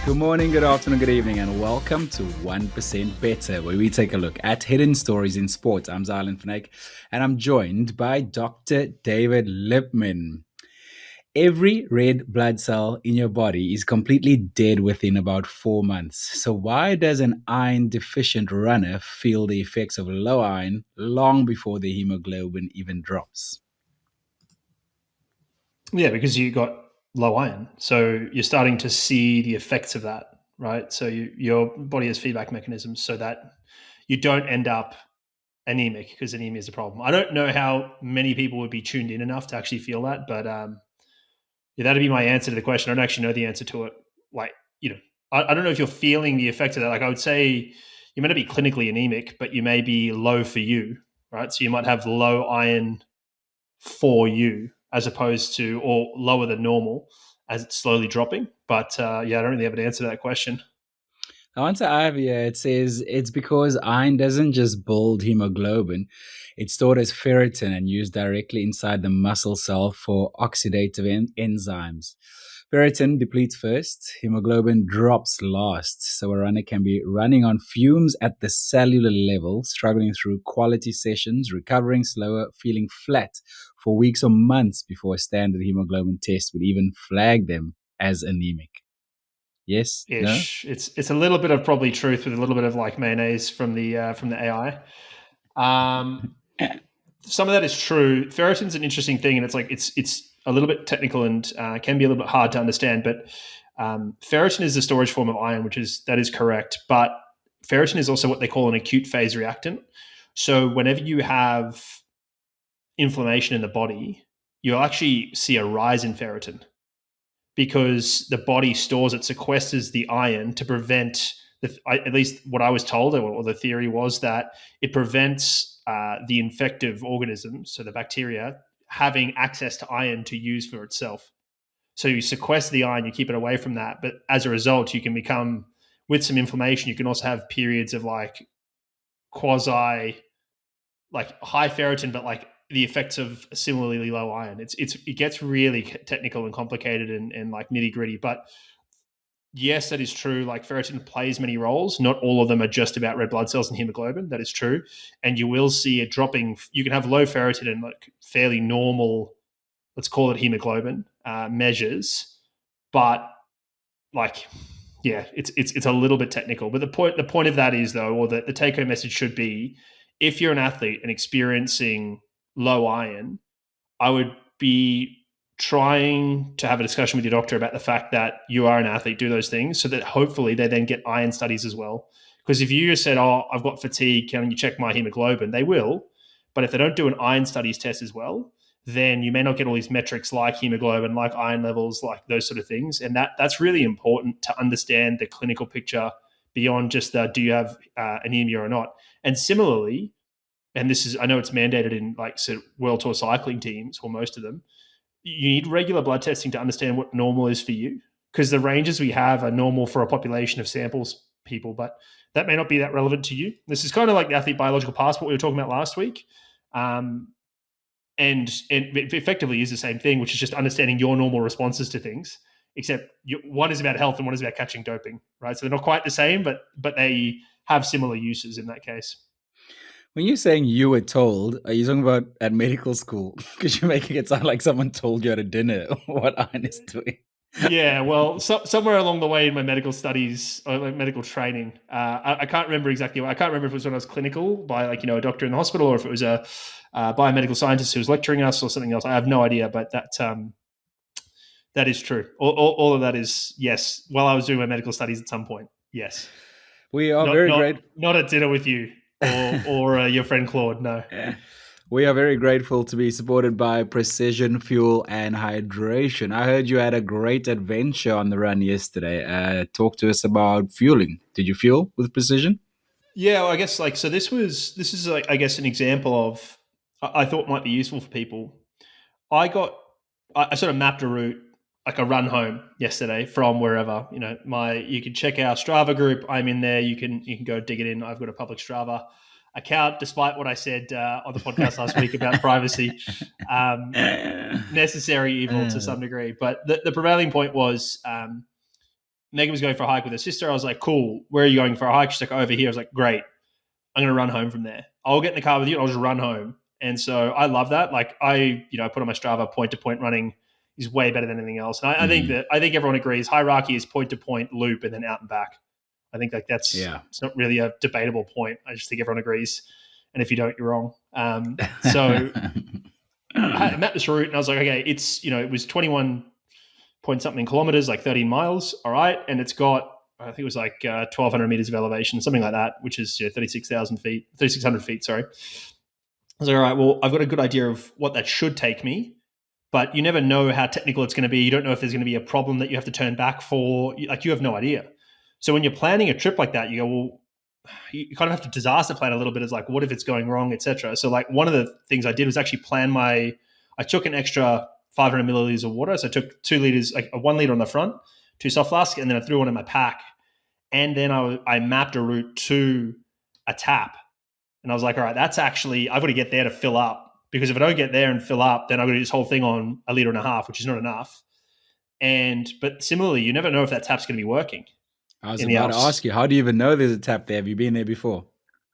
Good morning, good afternoon, good evening, and welcome to 1% Better, where we take a look at hidden stories in sport. I'm Xylon, and I'm joined by Dr. David Lipman. Every red blood cell in your body is completely dead within about 4 months. So, why does an iron deficient runner feel the effects of low iron long before the hemoglobin even drops? Yeah, because you got low iron. So you're starting to see the effects of that, right? So your body has feedback mechanisms so that you don't end up anemic, because anemia is a problem. I don't know how many people would be tuned in enough to actually feel that, but yeah, that'd be my answer to the question. I don't actually know the answer to it. Like, I don't know if you're feeling the effect of that. Like, I would say you may not be clinically anemic, but you may be low for you, right? So you might have low iron for you as opposed to, or lower than normal as it's slowly dropping. But yeah, I don't really have an answer to that question. The answer I have here, it says it's because iron doesn't just build hemoglobin, it's stored as ferritin and used directly inside the muscle cell for oxidative enzymes. Ferritin depletes first, hemoglobin drops last, so a runner can be running on fumes at the cellular level, struggling through quality sessions, recovering slower, feeling flat for weeks or months before a standard hemoglobin test would even flag them as anemic. Yes? No? Ish. It's a little bit of probably truth with a little bit of like mayonnaise from the AI. Some of that is true. Ferritin's an interesting thing, and it's a little bit technical and can be a little bit hard to understand. But ferritin is the storage form of iron, that is correct. But ferritin is also what they call an acute phase reactant. So whenever you have inflammation in the body, you'll actually see a rise in ferritin because the body stores it, sequesters the iron to prevent, at least what I was told, or the theory was that it prevents the infective organisms, so the bacteria, having access to iron to use for itself. So you sequester the iron, you keep it away from that. But as a result, you can become, with some inflammation, you can also have periods of like quasi, like high ferritin, but like the effects of similarly low iron. It gets really technical and complicated and like nitty gritty. But yes, that is true. Like ferritin plays many roles. Not all of them are just about red blood cells and hemoglobin. That is true. And you will see it dropping. You can have low ferritin and like fairly normal, let's call it hemoglobin measures, but like, yeah, it's a little bit technical. But the point of that is though, or the take home message should be, if you're an athlete and experiencing low iron, I would be trying to have a discussion with your doctor about the fact that you are an athlete, do those things, so that hopefully they then get iron studies as well. Because if you just said, "Oh, I've got fatigue, can you check my hemoglobin?" They will, but if they don't do an iron studies test as well, then you may not get all these metrics like hemoglobin, like iron levels, like those sort of things. And that's really important to understand the clinical picture beyond just do you have anemia or not. And similarly, and this is, I know it's mandated in like sort of world tour cycling teams, or most of them, you need regular blood testing to understand what normal is for you, because the ranges we have are normal for a population of samples people, but that may not be that relevant to you. This is kind of like the athlete biological passport we were talking about last week. And it effectively is the same thing, which is just understanding your normal responses to things, except one is about health and one is about catching doping, right? So they're not quite the same, but they have similar uses in that case. When you're saying you were told, are you talking about at medical school? Because you're making it sound like someone told you at a dinner what iron is doing. Yeah, well, somewhere along the way in my medical studies or like medical training, I can't remember exactly. I can't remember if it was when I was clinical by like a doctor in the hospital, or if it was a biomedical scientist who was lecturing us or something else. I have no idea, but that is true. All of that is yes. While I was doing my medical studies at some point, yes. We are Not very not great. not at dinner with you or your friend Claude. No. We are very grateful to be supported by Precision Fuel and Hydration. I heard you had a great adventure on the run yesterday. Talk to us about fueling. Did you fuel with Precision? Yeah, well, I guess like so. This is like, I guess, an example of I thought might be useful for people. I got I sort of mapped a route, like a run home yesterday from wherever. You can check our Strava group. I'm in there. You can go dig it in. I've got a public Strava account, despite what I said on the podcast last week about privacy. Necessary evil to some degree, but the prevailing point was Megan was going for a hike with her sister. I was like, cool, where are you going for a hike? She's like, over here. I was like, great. I'm going to run home from there. I'll get in the car with you and I'll just run home. And so I love that. Like I put on my Strava, point to point running is way better than anything else. And I think everyone agrees hierarchy is point to point loop and then out and back. I think like Yeah. it's not really a debatable point. I just think everyone agrees. And if you don't, you're wrong. So I mapped this route and I was like, okay, it was 21 point something kilometers, like 13 miles. All right. And it's got, I think it was like 1,200 meters of elevation, something like that, which is 3,600 feet. Sorry. I was like, all right, well, I've got a good idea of what that should take me, but you never know how technical it's going to be. You don't know if there's going to be a problem that you have to turn back for. Like you have no idea. So when you're planning a trip like that, you go, well, you kind of have to disaster plan a little bit. It's like, what if it's going wrong, etc. So like one of the things I did was actually I took an extra 500 milliliters of water. So I took 2 liters, like a 1 liter on the front, 2 soft flasks, and then I threw one in my pack. And then I mapped a route to a tap. And I was like, all right, that's actually, I've got to get there to fill up. Because if I don't get there and fill up, then I've got to do this whole thing on 1.5 liters, which is not enough. But similarly, you never know if that tap's going to be working. I was about to ask you, how do you even know there's a tap there? Have you been there before?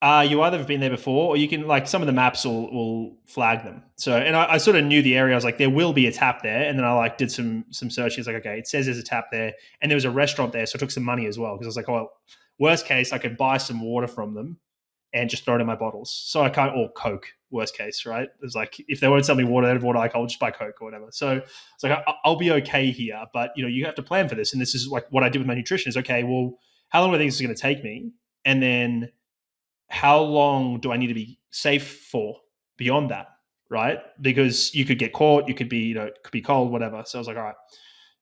You either have been there before, or you can, like, some of the maps will flag them. So, and I sort of knew the area. I was like, there will be a tap there, and then I like did some searches. Like, okay, it says there's a tap there, and there was a restaurant there, so I took some money as well because I was like, well, worst case, I could buy some water from them and just throw it in my bottles. So I can't, or Coke. Worst case, right? It's like if they won't sell me water, they have water, like I'll just buy Coke or whatever. So it's like I'll be okay here, but you have to plan for this, and this is like what I did with my nutrition. Is okay. Well, how long are things going to take me, and then how long do I need to be safe for beyond that, right? Because you could get caught, you could be, it could be cold, whatever. So I was like, all right.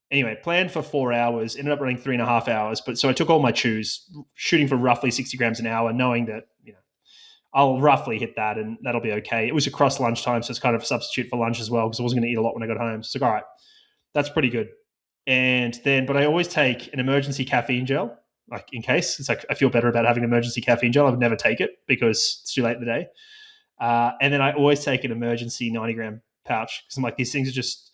Anyway, planned for 4 hours, ended up running 3.5 hours. But so I took all my chews, shooting for roughly 60 grams an hour, knowing that, I'll roughly hit that and that'll be okay. It was across lunchtime, so it's kind of a substitute for lunch as well because I wasn't going to eat a lot when I got home. So it's like, all right, that's pretty good. But I always take an emergency caffeine gel, like in case. It's like I feel better about having an emergency caffeine gel. I would never take it because it's too late in the day. And then I always take an emergency 90-gram pouch because I'm like, these things are just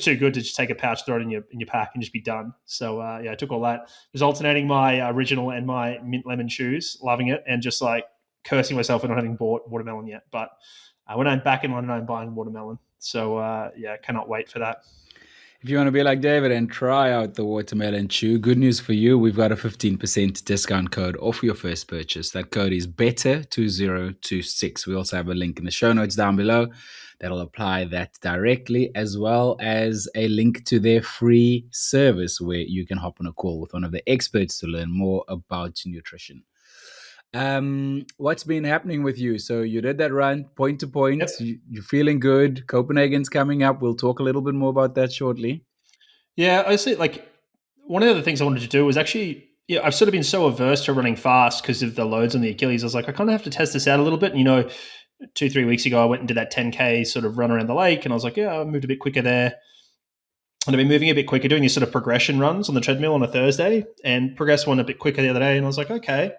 too good to just take a pouch, throw it in your pack, and just be done. So I took all that. Was alternating my original and my mint lemon chews, loving it, and just like cursing myself for not having bought watermelon yet. But when I'm back in London, I'm buying watermelon. So cannot wait for that. If you want to be like David and try out the watermelon chew, good news for you. We've got a 15% discount code off your first purchase. That code is BETTER2026. We also have a link in the show notes down below that'll apply that directly, as well as a link to their free service where you can hop on a call with one of the experts to learn more about nutrition. What's been happening with you? So you did that run point to point. Yep. You're feeling good. Copenhagen's coming up. We'll talk a little bit more about that shortly. Yeah, I see. Like one of the other things I wanted to do was actually, I've sort of been so averse to running fast because of the loads on the Achilles. I was like, I kind of have to test this out a little bit. And, 2-3 weeks ago, I went and did that 10K sort of run around the lake, and I was like, I moved a bit quicker there. And I've been moving a bit quicker, doing these sort of progression runs on the treadmill on a Thursday, and progressed one a bit quicker the other day. And I was like, okay,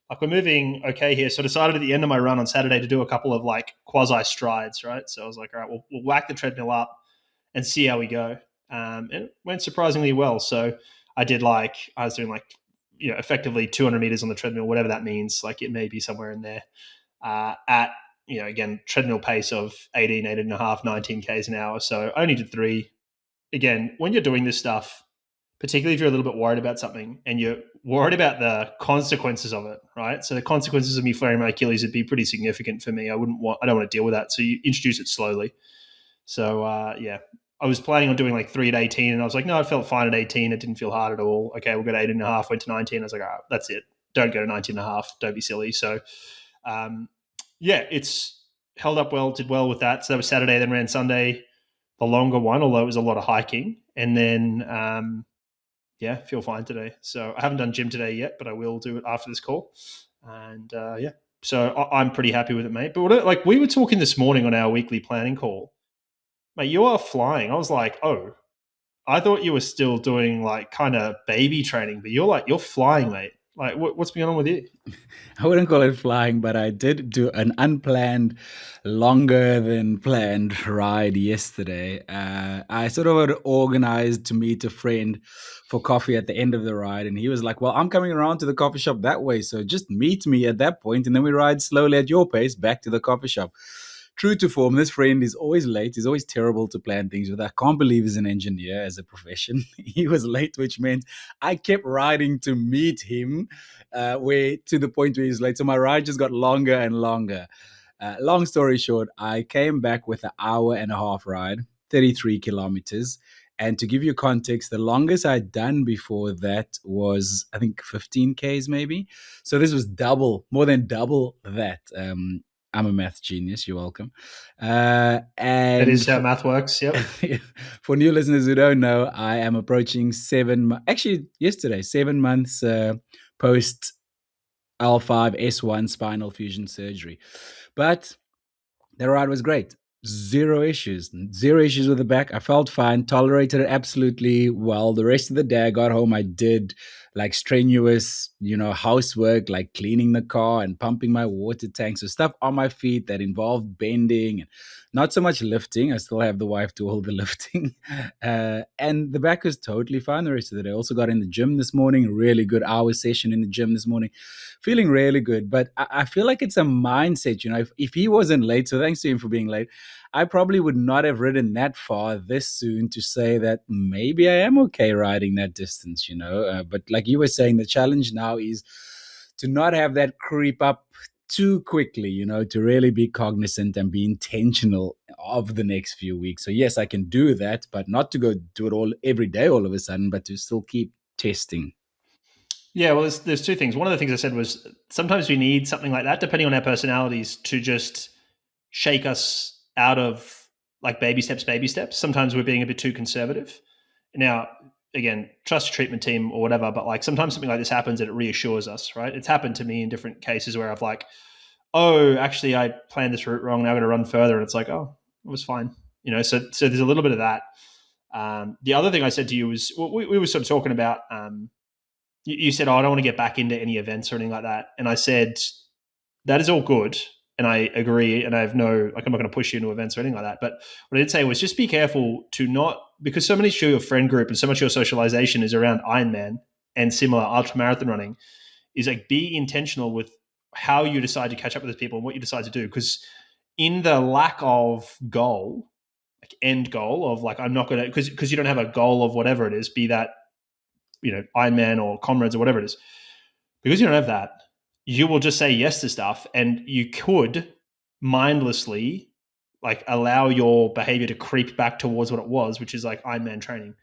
like we're moving okay here. So I decided at the end of my run on Saturday to do a couple of like quasi strides, right? So I was like, all right, we'll whack the treadmill up and see how we go. And it went surprisingly well. So I was doing effectively 200 meters on the treadmill, whatever that means. Like it may be somewhere in there at, again, treadmill pace of 18 and a half, 19 Ks an hour. So I only did 3. Again, when you're doing this stuff, particularly if you're a little bit worried about something and you're worried about the consequences of it, right? So the consequences of me flaring my Achilles would be pretty significant for me. I don't want to deal with that. So you introduce it slowly. So I was planning on doing like 3 at 18, and I was like, no, I felt fine at 18. It didn't feel hard at all. Okay, we'll go to 18.5, went to 19. I was like, all right, that's it. Don't go to 19.5. Don't be silly. So it's held up well, did well with that. So that was Saturday, then ran Sunday, the longer one, although it was a lot of hiking. And then feel fine today. So I haven't done gym today yet, but I will do it after this call. And so I'm pretty happy with it, mate. But we were talking this morning on our weekly planning call, mate, you are flying. I was like, I thought you were still doing like kind of baby training, but you're flying, mate. Like, what's going on with you? I wouldn't call it flying, but I did do an unplanned, longer than planned ride yesterday. I sort of had organized to meet a friend for coffee at the end of the ride, and he was like, "Well, I'm coming around to the coffee shop that way, so just meet me at that point, and then we ride slowly at your pace back to the coffee shop." True to form, this friend is always late. He's always terrible to plan things with. I can't believe he's an engineer as a profession. He was late, which meant I kept riding to meet him, where to the point where he's late. So my ride just got longer and longer. Long story short, I came back with an hour and a half ride, 33 kilometers. And to give you context, the longest I'd done before that was, I think, 15 Ks maybe. So this was double, more than double that. I'm a math genius. You're welcome. That And is how math works. Yep. for new listeners who don't know, I am approaching actually yesterday, 7 months post L5 S1 spinal fusion surgery. But the ride was great. Zero issues. Zero issues with the back. I felt fine, tolerated it absolutely well. The rest of the day I got home, I did like strenuous, housework, like cleaning the car and pumping my water tank. So stuff on my feet that involved bending and not so much lifting. I still have the wife do all the lifting. And the back was totally fine the rest of the day. Also got in the gym this morning, a really good hour session in the gym this morning. Feeling really good. But I feel like it's a mindset, if he wasn't late, so thanks to him for being late, I probably would not have ridden that far this soon to say that maybe I am okay riding that distance, But like you were saying, the challenge now is to not have that creep up too quickly, to really be cognizant and be intentional of the next few weeks. So yes, I can do that, but not to go do it all every day all of a sudden, but to still keep testing. Yeah, well, there's two things. One of the things I said was sometimes we need something like that, depending on our personalities, to just shake us out of like baby steps, baby steps. Sometimes we're being a bit too conservative. Now, again, trust your treatment team or whatever, but like sometimes something like this happens and it reassures us, right? It's happened to me in different cases where I've like, oh, actually, I planned this route wrong. Now I'm going to run further, and it's like, oh, it was fine, So there's a little bit of that. The other thing I said to you was we were sort of talking about. You said, oh, I don't want to get back into any events or anything like that. And I said, that is all good. And I agree. And I have I'm not going to push you into events or anything like that. But what I did say was just be careful to not, because so many of your friend group and so much of your socialization is around Ironman and similar ultramarathon running, is like be intentional with how you decide to catch up with those people and what you decide to do. Because in the lack of goal, like end goal of like, I'm not going to, because you don't have a goal of whatever it is, be that Ironman or Comrades or whatever it is, because you don't have that, you will just say yes to stuff, and you could mindlessly like allow your behavior to creep back towards what it was, which is like Ironman training.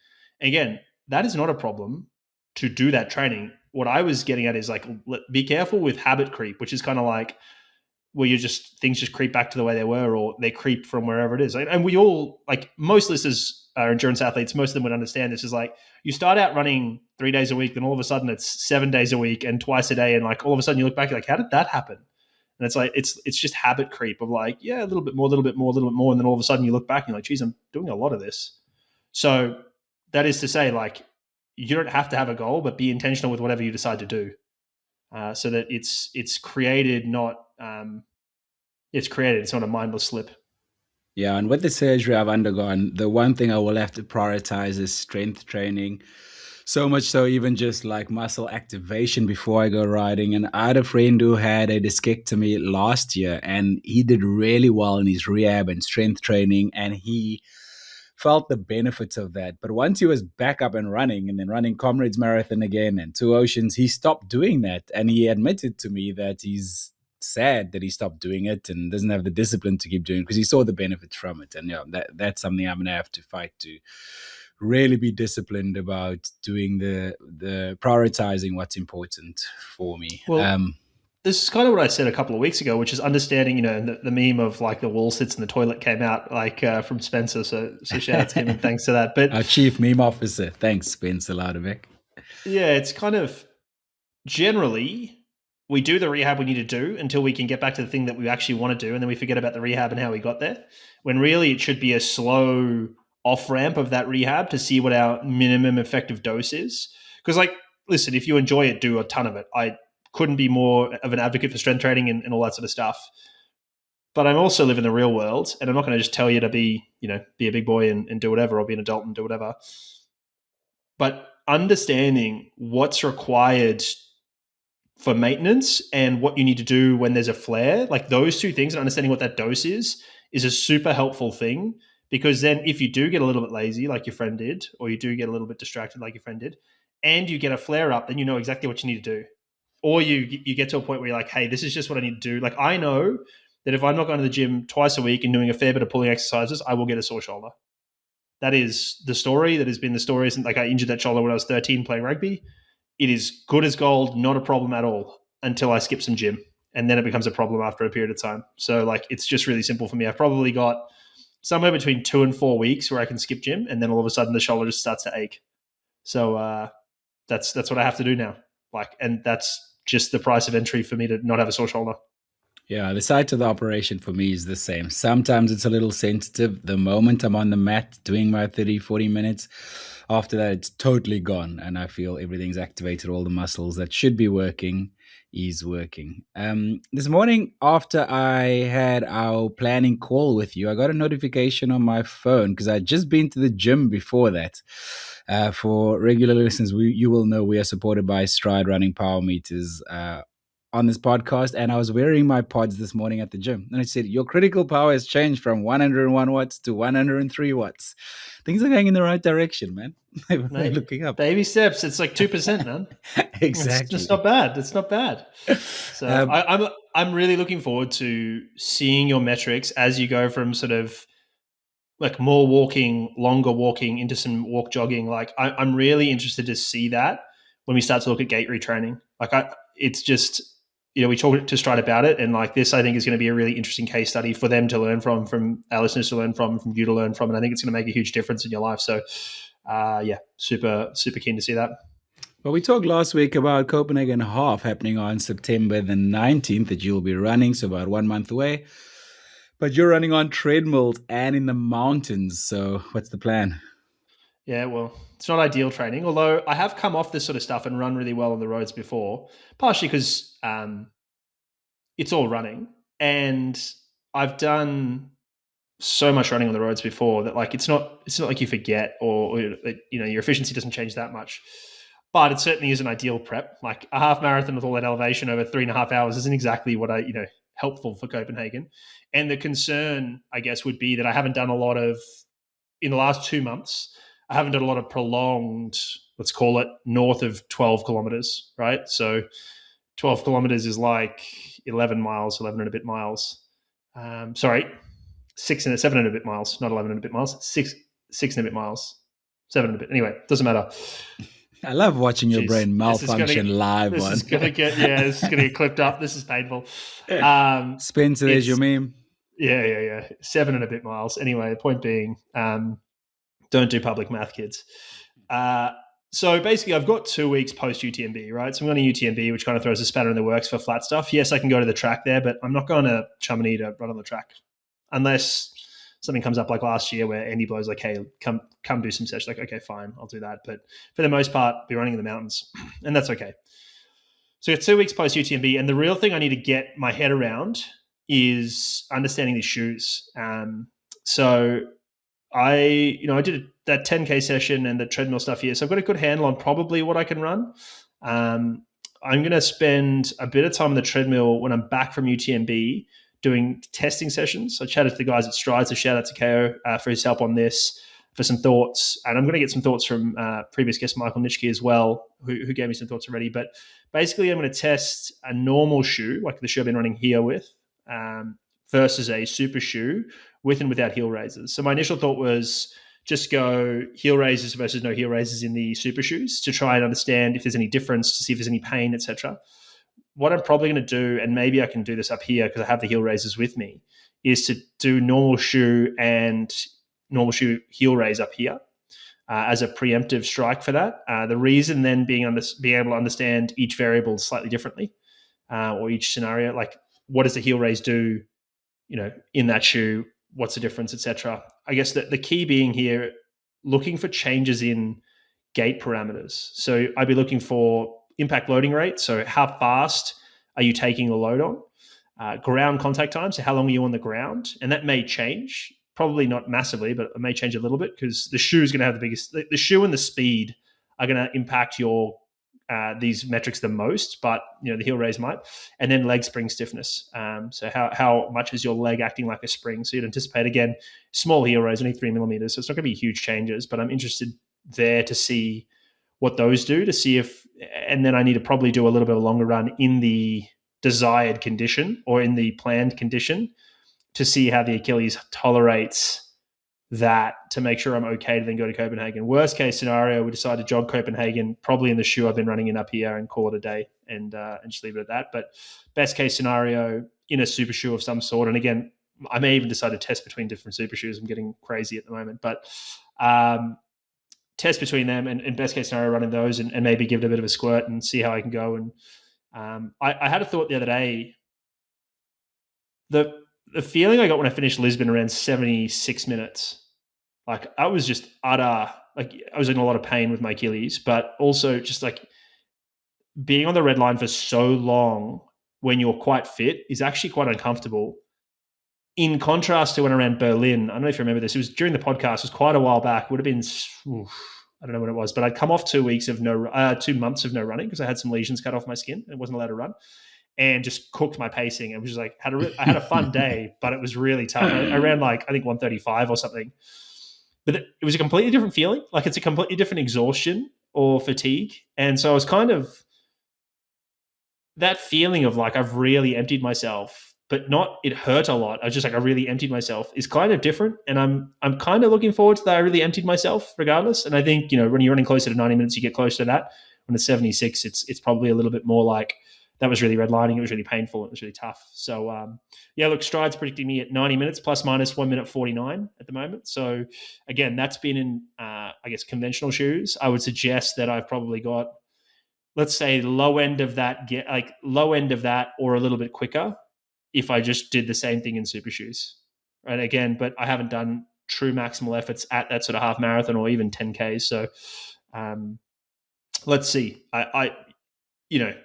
And again, that is not a problem to do that training. What I was getting at is like, be careful with habit creep, which is kind of like where things just creep back to the way they were, or they creep from wherever it is. And we all, like most listeners are endurance athletes, most of them would understand this is like, you start out running 3 days a week, then all of a sudden it's 7 days a week and twice a day. And like, all of a sudden you look back, you're like, how did that happen? And it's like, it's just habit creep of like, yeah, a little bit more, a little bit more, a little bit more. And then all of a sudden you look back and you're like, geez, I'm doing a lot of this. So that is to say, like, you don't have to have a goal, but be intentional with whatever you decide to do. So that it's created, not it's created. It's not a mindless slip. Yeah, and with the surgery I've undergone, the one thing I will have to prioritize is strength training. So much so, even just like muscle activation before I go riding. And I had a friend who had a discectomy last year, and he did really well in his rehab and strength training, and he felt the benefits of that. But once he was back up and running, and then running Comrades Marathon again and Two Oceans, he stopped doing that. And he admitted to me that he's sad that he stopped doing it and doesn't have the discipline to keep doing it because he saw the benefits from it. And that's something I'm going to have to fight to really be disciplined about doing the prioritizing what's important for me. Well, this is kind of what I said a couple of weeks ago, which is understanding, the meme of like the wall sits in the toilet came out like from Spencer. So shout out to him and thanks to that. But our chief meme officer, thanks, Spencer Louderbeck. Yeah, it's kind of generally we do the rehab we need to do until we can get back to the thing that we actually want to do. And then we forget about the rehab and how we got there, when really it should be a slow off ramp of that rehab to see what our minimum effective dose is. Because like listen, if you enjoy it, do a ton of it. I couldn't be more of an advocate for strength training and all that sort of stuff. But I'm also live in the real world, and I'm not going to just tell you to be, be a big boy and do whatever, or be an adult and do whatever. But understanding what's required for maintenance and what you need to do when there's a flare, like those two things, and understanding what that dose is a super helpful thing. Because then if you do get a little bit lazy, like your friend did, or you do get a little bit distracted, like your friend did, and you get a flare up, then you know exactly what you need to do. Or you get to a point where you're like, hey, this is just what I need to do. Like, I know that if I'm not going to the gym twice a week and doing a fair bit of pulling exercises, I will get a sore shoulder. That is the story. That has been the story. Isn't like I injured that shoulder when I was 13 playing rugby. It is good as gold, not a problem at all until I skip some gym. And then it becomes a problem after a period of time. So like, it's just really simple for me. I've probably got somewhere between 2 and 4 weeks where I can skip gym, and then all of a sudden the shoulder just starts to ache. So that's what I have to do now. Like, and that's just the price of entry for me to not have a sore shoulder. Yeah, the site of the operation for me is the same. Sometimes it's a little sensitive. The moment I'm on the mat doing my 30, 40 minutes, after that, it's totally gone. And I feel everything's activated. All the muscles that should be working is working. This morning, after I had our planning call with you, I got a notification on my phone because I'd just been to the gym before that. For regular listeners, you will know we are supported by Stryd running power meters. On this podcast, and I was wearing my pods this morning at the gym, and it said your critical power has changed from 101 watts to 103 watts. Things are going in the right direction, man. They're looking up. Baby steps. It's like 2%, man. Exactly. It's not bad. It's not bad. So I'm really looking forward to seeing your metrics as you go from sort of like more walking, longer walking into some walk jogging. Like I'm really interested to see that when we start to look at gait retraining. Like it's just, we talked to Stryd about it, and like this, I think is going to be a really interesting case study for them to learn from our listeners to learn from you to learn from, and I think it's going to make a huge difference in your life. So, super keen to see that. Well, we talked last week about Copenhagen Half happening on September the 19th that you'll be running, so about 1 month away. But you're running on treadmills and in the mountains. So, what's the plan? Yeah, well, it's not ideal training, although I have come off this sort of stuff and run really well on the roads before, partially because it's all running. And I've done so much running on the roads before that like it's not like you forget or your efficiency doesn't change that much. But it certainly is an ideal prep. Like a half marathon with all that elevation over 3.5 hours isn't exactly what helpful for Copenhagen. And the concern, I guess, would be that I haven't done a lot of, in the last 2 months, I haven't done a lot of prolonged, let's call it north of 12 kilometers, right? So 12 kilometers is like 11 miles, 11 and a bit miles. 7 and a bit miles, not 11 and a bit miles, six and a bit miles, 7 and a bit. Anyway, doesn't matter. I love watching your brain malfunction live. This is going to get clipped up. This is painful. Spencer, there's your meme. Yeah. 7 and a bit miles. Anyway, the point being, don't do public math, kids. So basically, I've got 2 weeks post UTMB, right? So I'm going to UTMB, which kind of throws a spanner in the works for flat stuff. Yes, I can go to the track there, but I'm not going to Chamonix to run on the track unless something comes up like last year where Andy Blow's like, hey, come do some sessions. Like, okay, fine, I'll do that. But for the most part, be running in the mountains, and that's okay. So it's 2 weeks post UTMB, and the real thing I need to get my head around is understanding these shoes. So I did that 10K session and the treadmill stuff here. So I've got a good handle on probably what I can run. I'm going to spend a bit of time on the treadmill when I'm back from UTMB doing testing sessions. I chatted to the guys at Stryd, so shout out to KO for his help on this, for some thoughts. And I'm going to get some thoughts from previous guest Michael Nitschke as well, who gave me some thoughts already. But basically, I'm going to test a normal shoe, like the shoe I've been running here with, versus a super shoe with and without heel raisers. So my initial thought was just go heel raisers versus no heel raisers in the super shoes to try and understand if there's any difference, to see if there's any pain, etc. What I'm probably going to do, and maybe I can do this up here because I have the heel raisers with me, is to do normal shoe and normal shoe heel raise up here as a preemptive strike for that. The reason then being able to understand each variable slightly differently or each scenario, like what does the heel raise do, in that shoe, what's the difference, etc. I guess the key being here, looking for changes in gait parameters. So I'd be looking for impact loading rate. So how fast are you taking the load on? Ground contact time. So how long are you on the ground? And that may change, probably not massively, but it may change a little bit because the shoe is going to have the biggest, the shoe and the speed are going to impact your these metrics the most, but the heel raise might. And then leg spring stiffness. So how much is your leg acting like a spring? So you'd anticipate, again, small heel raise, only 3 millimeters. So it's not going to be huge changes, but I'm interested there to see what those do, to see if, and then I need to probably do a little bit of a longer run in the desired condition or in the planned condition to see how the Achilles tolerates that, to make sure I'm okay to then go to Copenhagen. Worst case scenario, we decide to jog Copenhagen, probably in the shoe I've been running in up here, and call it a day and just leave it at that. But best case scenario, in a super shoe of some sort. And again, I may even decide to test between different super shoes. I'm getting crazy at the moment, but test between them and best case scenario running those and maybe give it a bit of a squirt and see how I can go. And I had a thought the other day. The feeling I got when I finished Lisbon around 76 minutes, like I was just I was in a lot of pain with my Achilles, but also just like being on the red line for so long when you're quite fit is actually quite uncomfortable. In contrast to when around Berlin, I don't know if you remember this, it was during the podcast, it was quite a while back, it would have been, I don't know when it was, but I'd come off 2 months of no running because I had some lesions cut off my skin and wasn't allowed to run, and just cooked my pacing. It was just like, I had a fun day, but it was really tough. I ran I think 135 or something, but it was a completely different feeling. Like it's a completely different exhaustion or fatigue. And so I was kind of, that feeling of like, I've really emptied myself, but not, it hurt a lot. I was just like, I really emptied myself is kind of different. And I'm kind of looking forward to that. I really emptied myself regardless. And I think, when you're running closer to 90 minutes, you get closer to that. When it's 76, it's probably a little bit more like, that was really redlining. It was really painful. It was really tough. So, look, Stryd's predicting me at 90 minutes plus minus 1 minute 49 at the moment. So, again, that's been in, conventional shoes. I would suggest that I've probably got, let's say, low end of that or a little bit quicker if I just did the same thing in super shoes. Right. Again, but I haven't done true maximal efforts at that sort of half marathon or even 10Ks. So, let's see.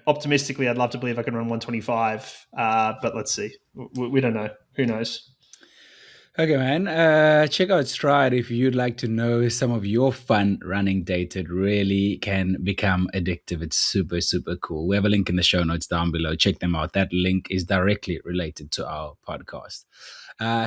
Optimistically, I'd love to believe I can run 125, but let's see. We don't know. Who knows? Okay, man. Check out Stryd if you'd like to know some of your fun running data. It really can become addictive. It's super, super cool. We have a link in the show notes down below. Check them out. That link is directly related to our podcast.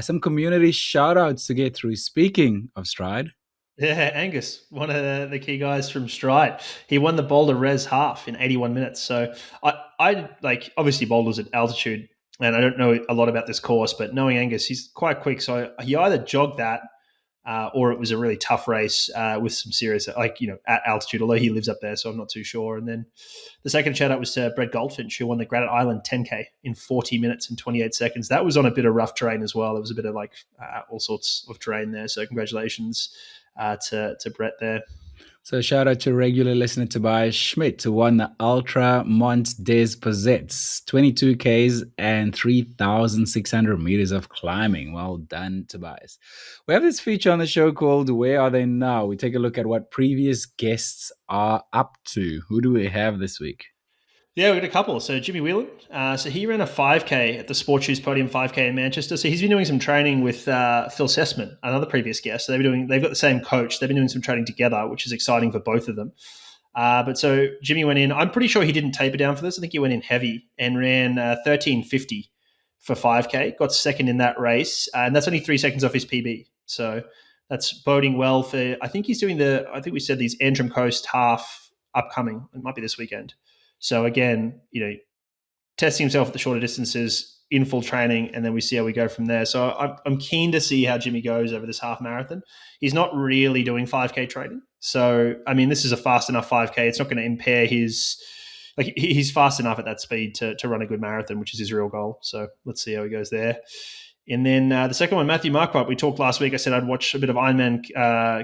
Some community shout outs to get through. Speaking of Stryd. Yeah, Angus, one of the key guys from Stryd. He won the Boulder Res half in 81 minutes. So I like, obviously Boulder's at altitude, and I don't know a lot about this course, but knowing Angus, he's quite quick. So he either jogged that or it was a really tough race with some serious, at altitude, although he lives up there, so I'm not too sure. And then the second shout out was to Brett Goldfinch, who won the Granite Island 10K in 40 minutes and 28 seconds. That was on a bit of rough terrain as well. There was a bit of all sorts of terrain there. So congratulations to Brett there. So shout out to regular listener Tobias Schmidt, who won the Ultra Mont des Posets, 22 Ks and 3,600 meters of climbing. Well done, Tobias. We have this feature on the show called Where Are They Now? We take a look at what previous guests are up to. Who do we have this week? Yeah, we got a couple. So Jimmy Whelan, so he ran a 5K at the Sport Shoes Podium 5K in Manchester. So he's been doing some training with Phil Sessman, another previous guest. So they've got the same coach. They've been doing some training together, which is exciting for both of them. But so Jimmy went in. I'm pretty sure he didn't taper down for this. I think he went in heavy and ran 13:50 for 5K. Got second in that race, and that's only 3 seconds off his PB. So that's boding well for. I think he's doing I think we said these Antrim Coast half upcoming. It might be this weekend. So again, testing himself at the shorter distances in full training, and then we see how we go from there. So I'm keen to see how Jimmy goes over this half marathon. He's not really doing 5K training. So, I mean, this is a fast enough 5K. It's not going to impair he's fast enough at that speed to run a good marathon, which is his real goal. So let's see how he goes there. And then the second one, Matthew Marquardt. We talked last week. I said I'd watch a bit of Ironman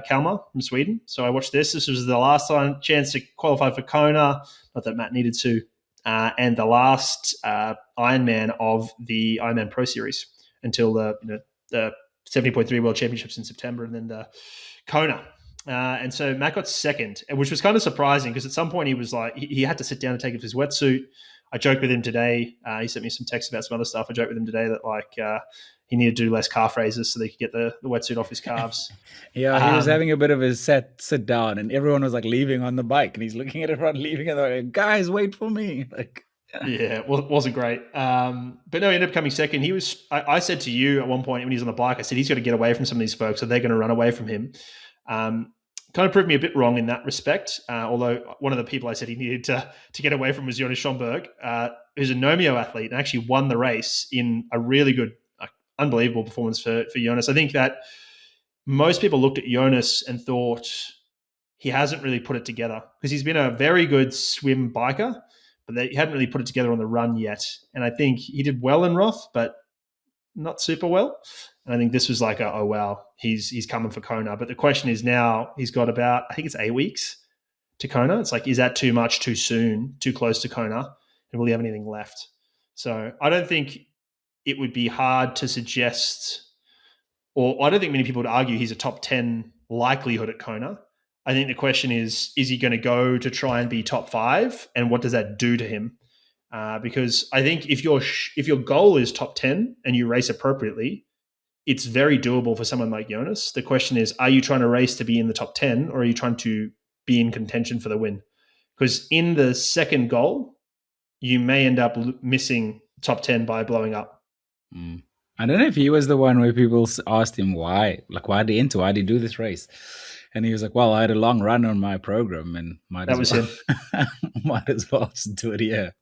Kalmar from Sweden. So I watched this. This was the last chance to qualify for Kona. Not that Matt needed to. And the last Ironman of the Ironman Pro Series until the 70.3 World Championships in September, and then the Kona And so Matt got second, which was kind of surprising because at some point he was like, he had to sit down and take off his wetsuit. I joked with him today. He sent me some texts about some other stuff. I joked with him today that he needed to do less calf raises so they could get the wetsuit off his calves. Yeah, he was having a bit of a sit down, and everyone was like leaving on the bike, and he's looking at everyone leaving, and they're like, guys, wait for me. Like, yeah, well, it wasn't great. But no, he ended up coming second. He was. I said to you at one point when he was on the bike, I said he's got to get away from some of these folks, or they're going to run away from him. Kind of proved me a bit wrong in that respect. Although one of the people I said he needed to get away from was Jonas Schomburg, who's a Nomeo athlete and actually won the race in a really good, unbelievable performance for Jonas. I think that most people looked at Jonas and thought he hasn't really put it together because he's been a very good swim biker, but he hadn't really put it together on the run yet. And I think he did well in Roth, but not super well. And I think this was like, oh wow, he's coming for Kona. But the question is now he's got about, I think it's 8 weeks to Kona. It's like, is that too much, too soon, too close to Kona? And will he have anything left? So I don't think it would be hard to suggest, or I don't think many people would argue he's a top 10 likelihood at Kona. I think the question is he going to go to try and be top 5? And what does that do to him? Because I think if your goal is top 10 and you race appropriately, it's very doable for someone like Jonas. The question is, are you trying to race to be in the top 10 or are you trying to be in contention for the win? Because in the second goal, you may end up missing top 10 by blowing up. I don't know if he was the one where people asked him why, like, why did he enter? Why did he do this race? And he was like, well, I had a long run on my program and might as well do it here.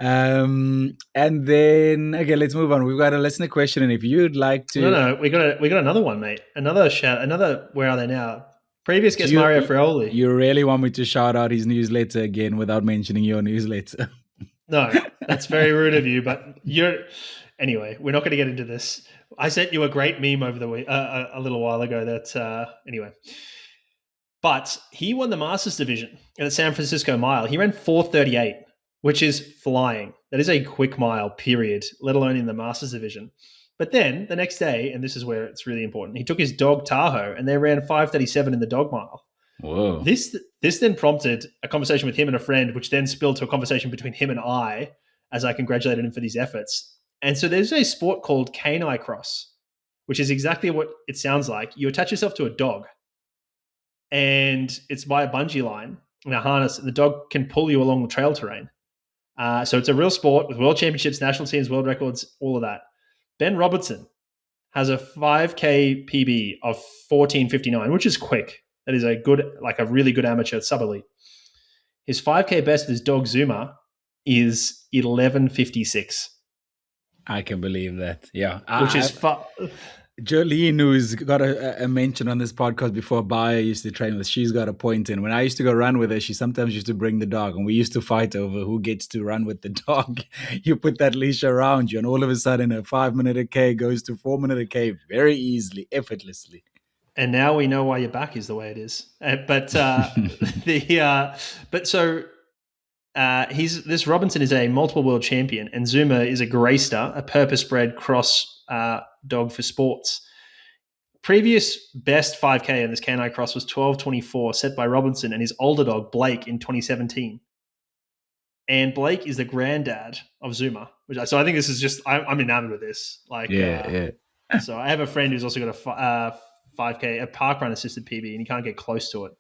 And then, okay, let's move on. We've got a listener question. And if you'd like to... No, we got another one, mate. Another, where are they now? Previous guest, Mario Frioli. You really want me to shout out his newsletter again without mentioning your newsletter? No, that's very rude of you, but anyway, we're not going to get into this. I sent you a great meme over the week, a little while ago anyway. But he won the Masters division in the San Francisco Mile. He ran 4:38, which is flying. That is a quick mile, period, let alone in the Masters division. But then the next day, and this is where it's really important, he took his dog Tahoe and they ran 5:37 in the dog mile. Whoa. This then prompted a conversation with him and a friend, which then spilled to a conversation between him and I as I congratulated him for these efforts. And so there's a sport called Canicross, which is exactly what it sounds like. You attach yourself to a dog and it's by a bungee line and a harness, and the dog can pull you along the trail terrain. So it's a real sport with world championships, national teams, world records, all of that. Ben Robertson has a 5K PB of 14:59, which is quick. That is a really good amateur sub-elite. His 5K best with his dog Zuma is 11:56. I can believe that. Yeah. Which is fun. Jolene, who's got a mention on this podcast before, Bayer used to train with, she's got a point in. When I used to go run with her, she sometimes used to bring the dog, and we used to fight over who gets to run with the dog. You put that leash around you, and all of a sudden a 5-minute K goes to 4-minute K very easily, effortlessly. And now we know why your back is the way it is. This Robinson is a multiple world champion, and Zuma is a Greystar, a purpose-bred cross dog for sports. Previous best 5K in this Canicross was 12:24, set by Robinson and his older dog Blake in 2017. And Blake is the granddad of Zuma, so I think this is just I'm enamored with this. So I have a friend who's also got a 5K, a parkrun assisted PB, and he can't get close to it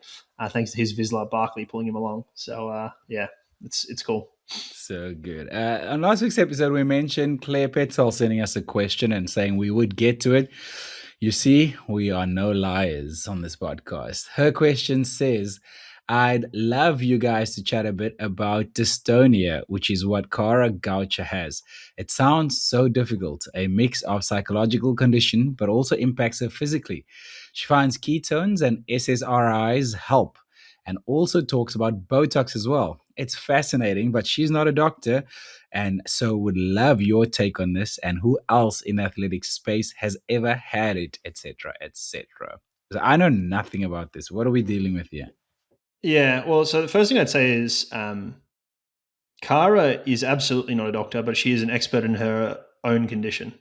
thanks to his Vizsla Barkley pulling him along. So it's cool. So good. On last week's episode, we mentioned Claire Petzl sending us a question and saying we would get to it. You see, we are no liars on this podcast. Her question says, I'd love you guys to chat a bit about dystonia, which is what Cara Goucher has. It sounds so difficult, a mix of psychological condition, but also impacts her physically. She finds ketones and SSRIs help, and also talks about Botox as well. It's fascinating, but she's not a doctor, and so would love your take on this and who else in the athletic space has ever had it, etc., etc. So I know nothing about this. What are we dealing with here? Yeah, well, so the first thing I'd say is Cara is absolutely not a doctor, but she is an expert in her own condition.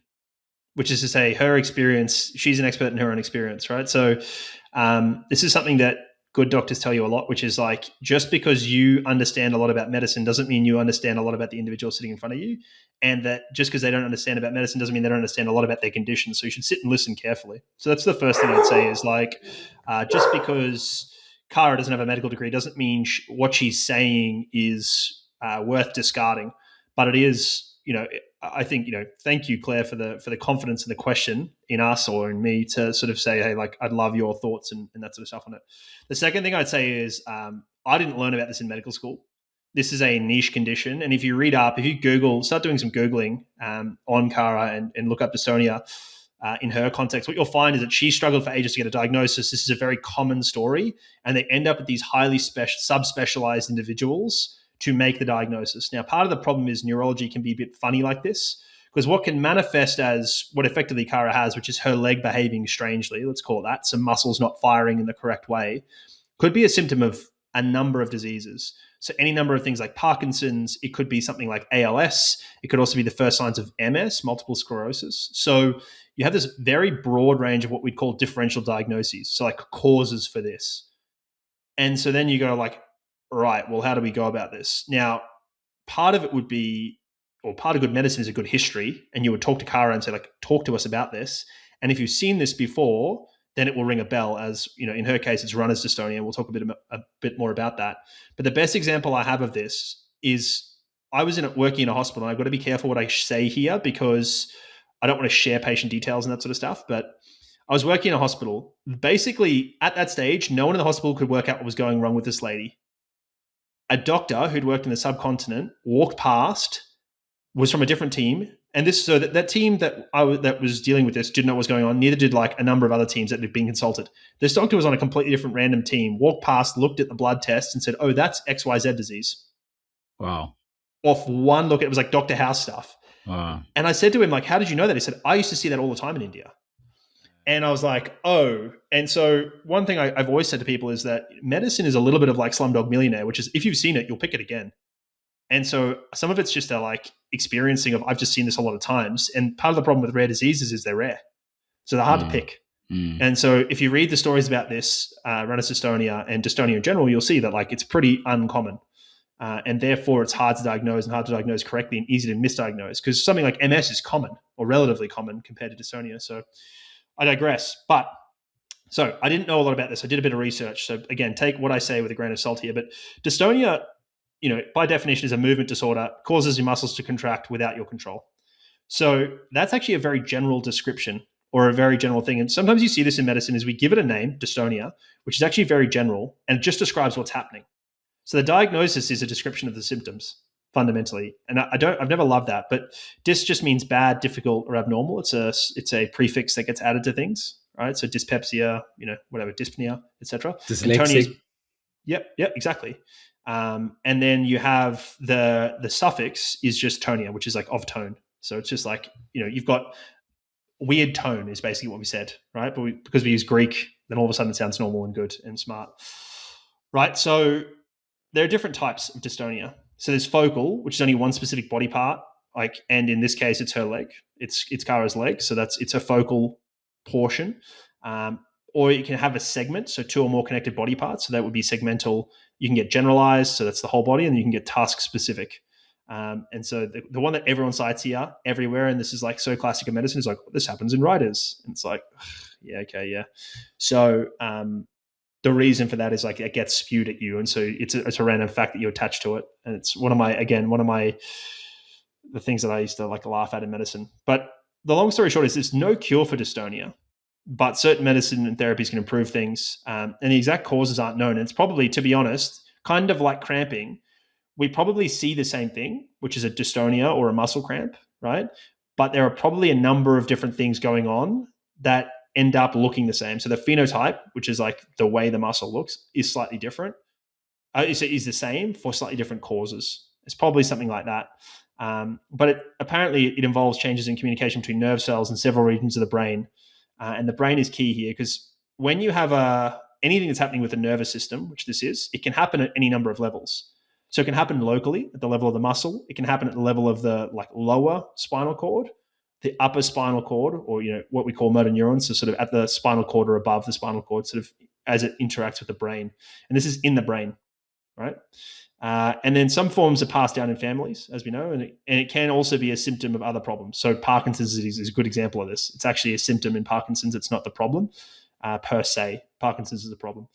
which is to say her experience, she's an expert in her own experience, right? So this is something that good doctors tell you a lot, which is like, just because you understand a lot about medicine doesn't mean you understand a lot about the individual sitting in front of you. And that just because they don't understand about medicine doesn't mean they don't understand a lot about their condition. So you should sit and listen carefully. So that's the first thing I'd say is like, just because Cara doesn't have a medical degree doesn't mean what she's saying is worth discarding. But it is, I think, thank you, Claire, for the confidence and the question in us or in me to sort of say, hey, like, I'd love your thoughts and that sort of stuff on it. The second thing I'd say is I didn't learn about this in medical school. This is a niche condition. And if you read up, if you start doing some Googling on Cara and look up Dystonia in her context, what you'll find is that she struggled for ages to get a diagnosis. This is a very common story. And they end up with these highly subspecialized individuals to make the diagnosis. Now, part of the problem is neurology can be a bit funny like this, because what can manifest as what effectively Cara has, which is her leg behaving strangely, let's call it that, some muscles not firing in the correct way, could be a symptom of a number of diseases. So any number of things like Parkinson's, it could be something like ALS. It could also be the first signs of MS, multiple sclerosis. So you have this very broad range of what we'd call differential diagnoses, so like causes for this. And so then you go like, right, well, how do we go about this? Now, part of it would be, or part of good medicine is a good history, and you would talk to Cara and say, like, talk to us about this. And if you've seen this before, then it will ring a bell. As in her case, it's runner's dystonia, and we'll talk a bit more about that. But the best example I have of this is I was working in a hospital, and I've got to be careful what I say here because I don't want to share patient details and that sort of stuff. But I was working in a hospital. Basically, at that stage, no one in the hospital could work out what was going wrong with this lady. A doctor who'd worked in the subcontinent walked past, was from a different team, and that team that was dealing with this didn't know what was going on. Neither did like a number of other teams that had been consulted. This doctor was on a completely different random team, walked past, looked at the blood test, and said, "Oh, that's XYZ disease." Wow! Off one look, it was like Dr. House stuff. Wow! And I said to him, like, "How did you know that?" He said, "I used to see that all the time in India." And I was like, oh. And so one thing I've always said to people is that medicine is a little bit of like Slumdog Millionaire, which is if you've seen it, you'll pick it again. And so some of it's just a like experiencing of, I've just seen this a lot of times. And part of the problem with rare diseases is they're rare. So they're hard to pick. And so if you read the stories about this, runner's dystonia and dystonia in general, you'll see that like it's pretty uncommon. And therefore it's hard to diagnose correctly and easy to misdiagnose, because something like MS is common or relatively common compared to dystonia. So I digress. But so I didn't know a lot about this. I did a bit of research. So again, take what I say with a grain of salt here. But dystonia, by definition, is a movement disorder, causes your muscles to contract without your control. So that's actually a very general description or a very general thing. And sometimes you see this in medicine is we give it a name, dystonia, which is actually very general and it just describes what's happening. So the diagnosis is a description of the symptoms fundamentally. And I've never loved that, but dys just means bad, difficult, or abnormal. It's a prefix that gets added to things, right? So dyspepsia, whatever, dyspnea, etc. Dyslexic. Yep, exactly. And then you have the suffix is just tonia, which is like of tone. So it's just like, you've got weird tone is basically what we said, right? But because we use Greek, then all of a sudden it sounds normal and good and smart, right? So there are different types of dystonia. So there's focal, which is only one specific body part, and in this case, it's her leg. It's Cara's leg, so it's a focal portion. Or you can have a segment, so two or more connected body parts. So that would be segmental. You can get generalized, so that's the whole body, and then you can get task specific. And so the one that everyone cites here, everywhere, and this is like so classic in medicine, is like, this happens in writers. And it's like, yeah, okay, yeah. So the reason for that is like it gets spewed at you, and so it's a random fact that you attach to it, and it's one of the things that I used to like laugh at in medicine. But the long story short is there's no cure for dystonia, but certain medicine and therapies can improve things, and the exact causes aren't known. And it's probably, to be honest, kind of like cramping. We probably see the same thing, which is a dystonia or a muscle cramp, right? But there are probably a number of different things going on that end up looking the same. So the phenotype, which is like the way the muscle looks, is slightly different. Is the same for slightly different causes. It's probably something like that. But apparently it involves changes in communication between nerve cells in several regions of the brain. And the brain is key here, because when you have anything that's happening with the nervous system, which this is, it can happen at any number of levels. So it can happen locally at the level of the muscle. It can happen at the level of the like lower spinal cord, the upper spinal cord, or what we call motor neurons, so sort of at the spinal cord or above the spinal cord, sort of as it interacts with the brain. And this is in the brain, right? And then some forms are passed down in families, as we know, and it can also be a symptom of other problems. So Parkinson's is a good example of this. It's actually a symptom in Parkinson's. It's not the problem per se. Parkinson's is a problem.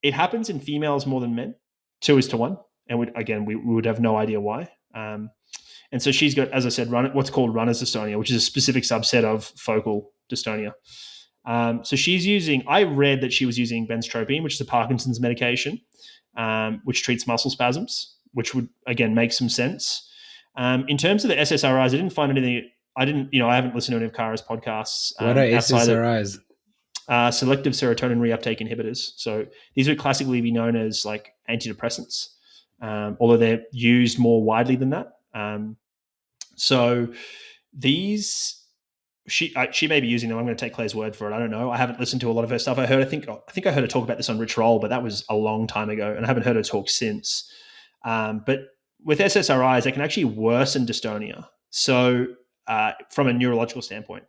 It happens in females more than men, 2:1. And we would have no idea why. And so she's got, as I said, what's called runner's dystonia, which is a specific subset of focal dystonia. So she's I read that she was using benztropine, which is a Parkinson's medication, which treats muscle spasms, which would, again, make some sense. In terms of the SSRIs, I didn't find anything. I haven't listened to any of Kara's podcasts. What are SSRIs? Selective serotonin reuptake inhibitors. So these would classically be known as like antidepressants, although they're used more widely than that. So these, she may be using them. I'm going to take Claire's word for it. I don't know. I haven't listened to a lot of her stuff. I think I heard her talk about this on Rich Roll, but that was a long time ago, and I haven't heard her talk since. But with SSRIs, they can actually worsen dystonia. So from a neurological standpoint,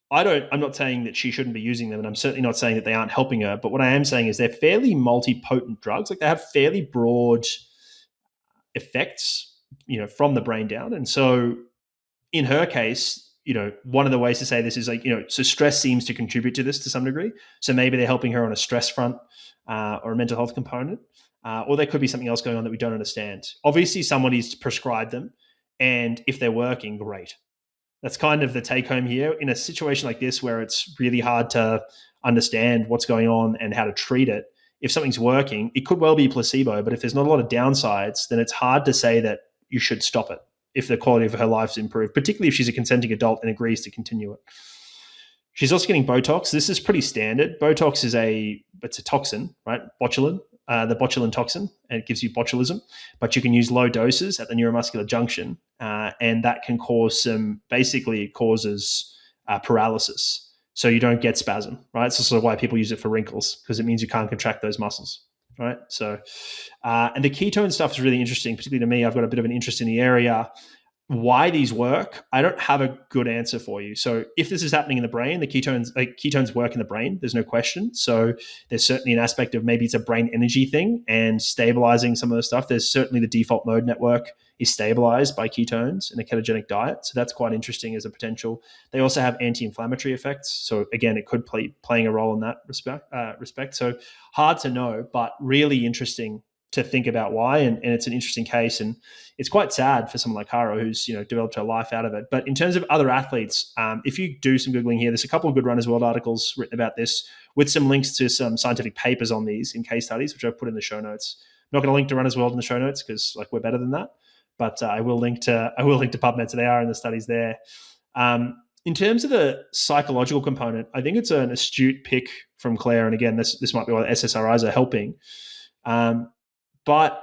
I'm not saying that she shouldn't be using them, and I'm certainly not saying that they aren't helping her. But what I am saying is they're fairly multipotent drugs. Like, they have fairly broad effects, from the brain down. And so in her case, one of the ways to say this is so stress seems to contribute to this to some degree. So maybe they're helping her on a stress front or a mental health component, or there could be something else going on that we don't understand. Obviously, someone needs to prescribe them, and if they're working, great. That's kind of the take home here. In a situation like this, where it's really hard to understand what's going on and how to treat it, if something's working, it could well be placebo, but if there's not a lot of downsides, then it's hard to say that you should stop it if the quality of her life's improved, particularly if she's a consenting adult and agrees to continue it. She's also getting Botox. This is pretty standard. Botox is a toxin, right? Botulin, the botulin toxin, and it gives you botulism, but you can use low doses at the neuromuscular junction, and that can basically it causes paralysis. So you don't get spasm, right? So sort of why people use it for wrinkles, because it means you can't contract those muscles, right? So, and the ketone stuff is really interesting, particularly to me. I've got a bit of an interest in the area. Why these work, I don't have a good answer for you. So if this is happening in the brain, the ketones work in the brain. There's no question. So there's certainly an aspect of maybe it's a brain energy thing and stabilizing some of the stuff. There's certainly the default mode network is stabilized by ketones in a ketogenic diet. So that's quite interesting as a potential. They also have anti-inflammatory effects. So again, it could playing a role in that respect. So hard to know, but really interesting to think about why, and it's an interesting case, and it's quite sad for someone like Cara who's developed her life out of it. But in terms of other athletes, if you do some Googling here, there's a couple of good Runners World articles written about this with some links to some scientific papers on these in case studies, which I've put in the show notes. I'm not going to link to Runners World in the show notes because we're better than that, but I will link to PubMed, so they are in the studies there. In terms of the psychological component, I think it's an astute pick from Claire, and again, this might be why the SSRIs are helping. But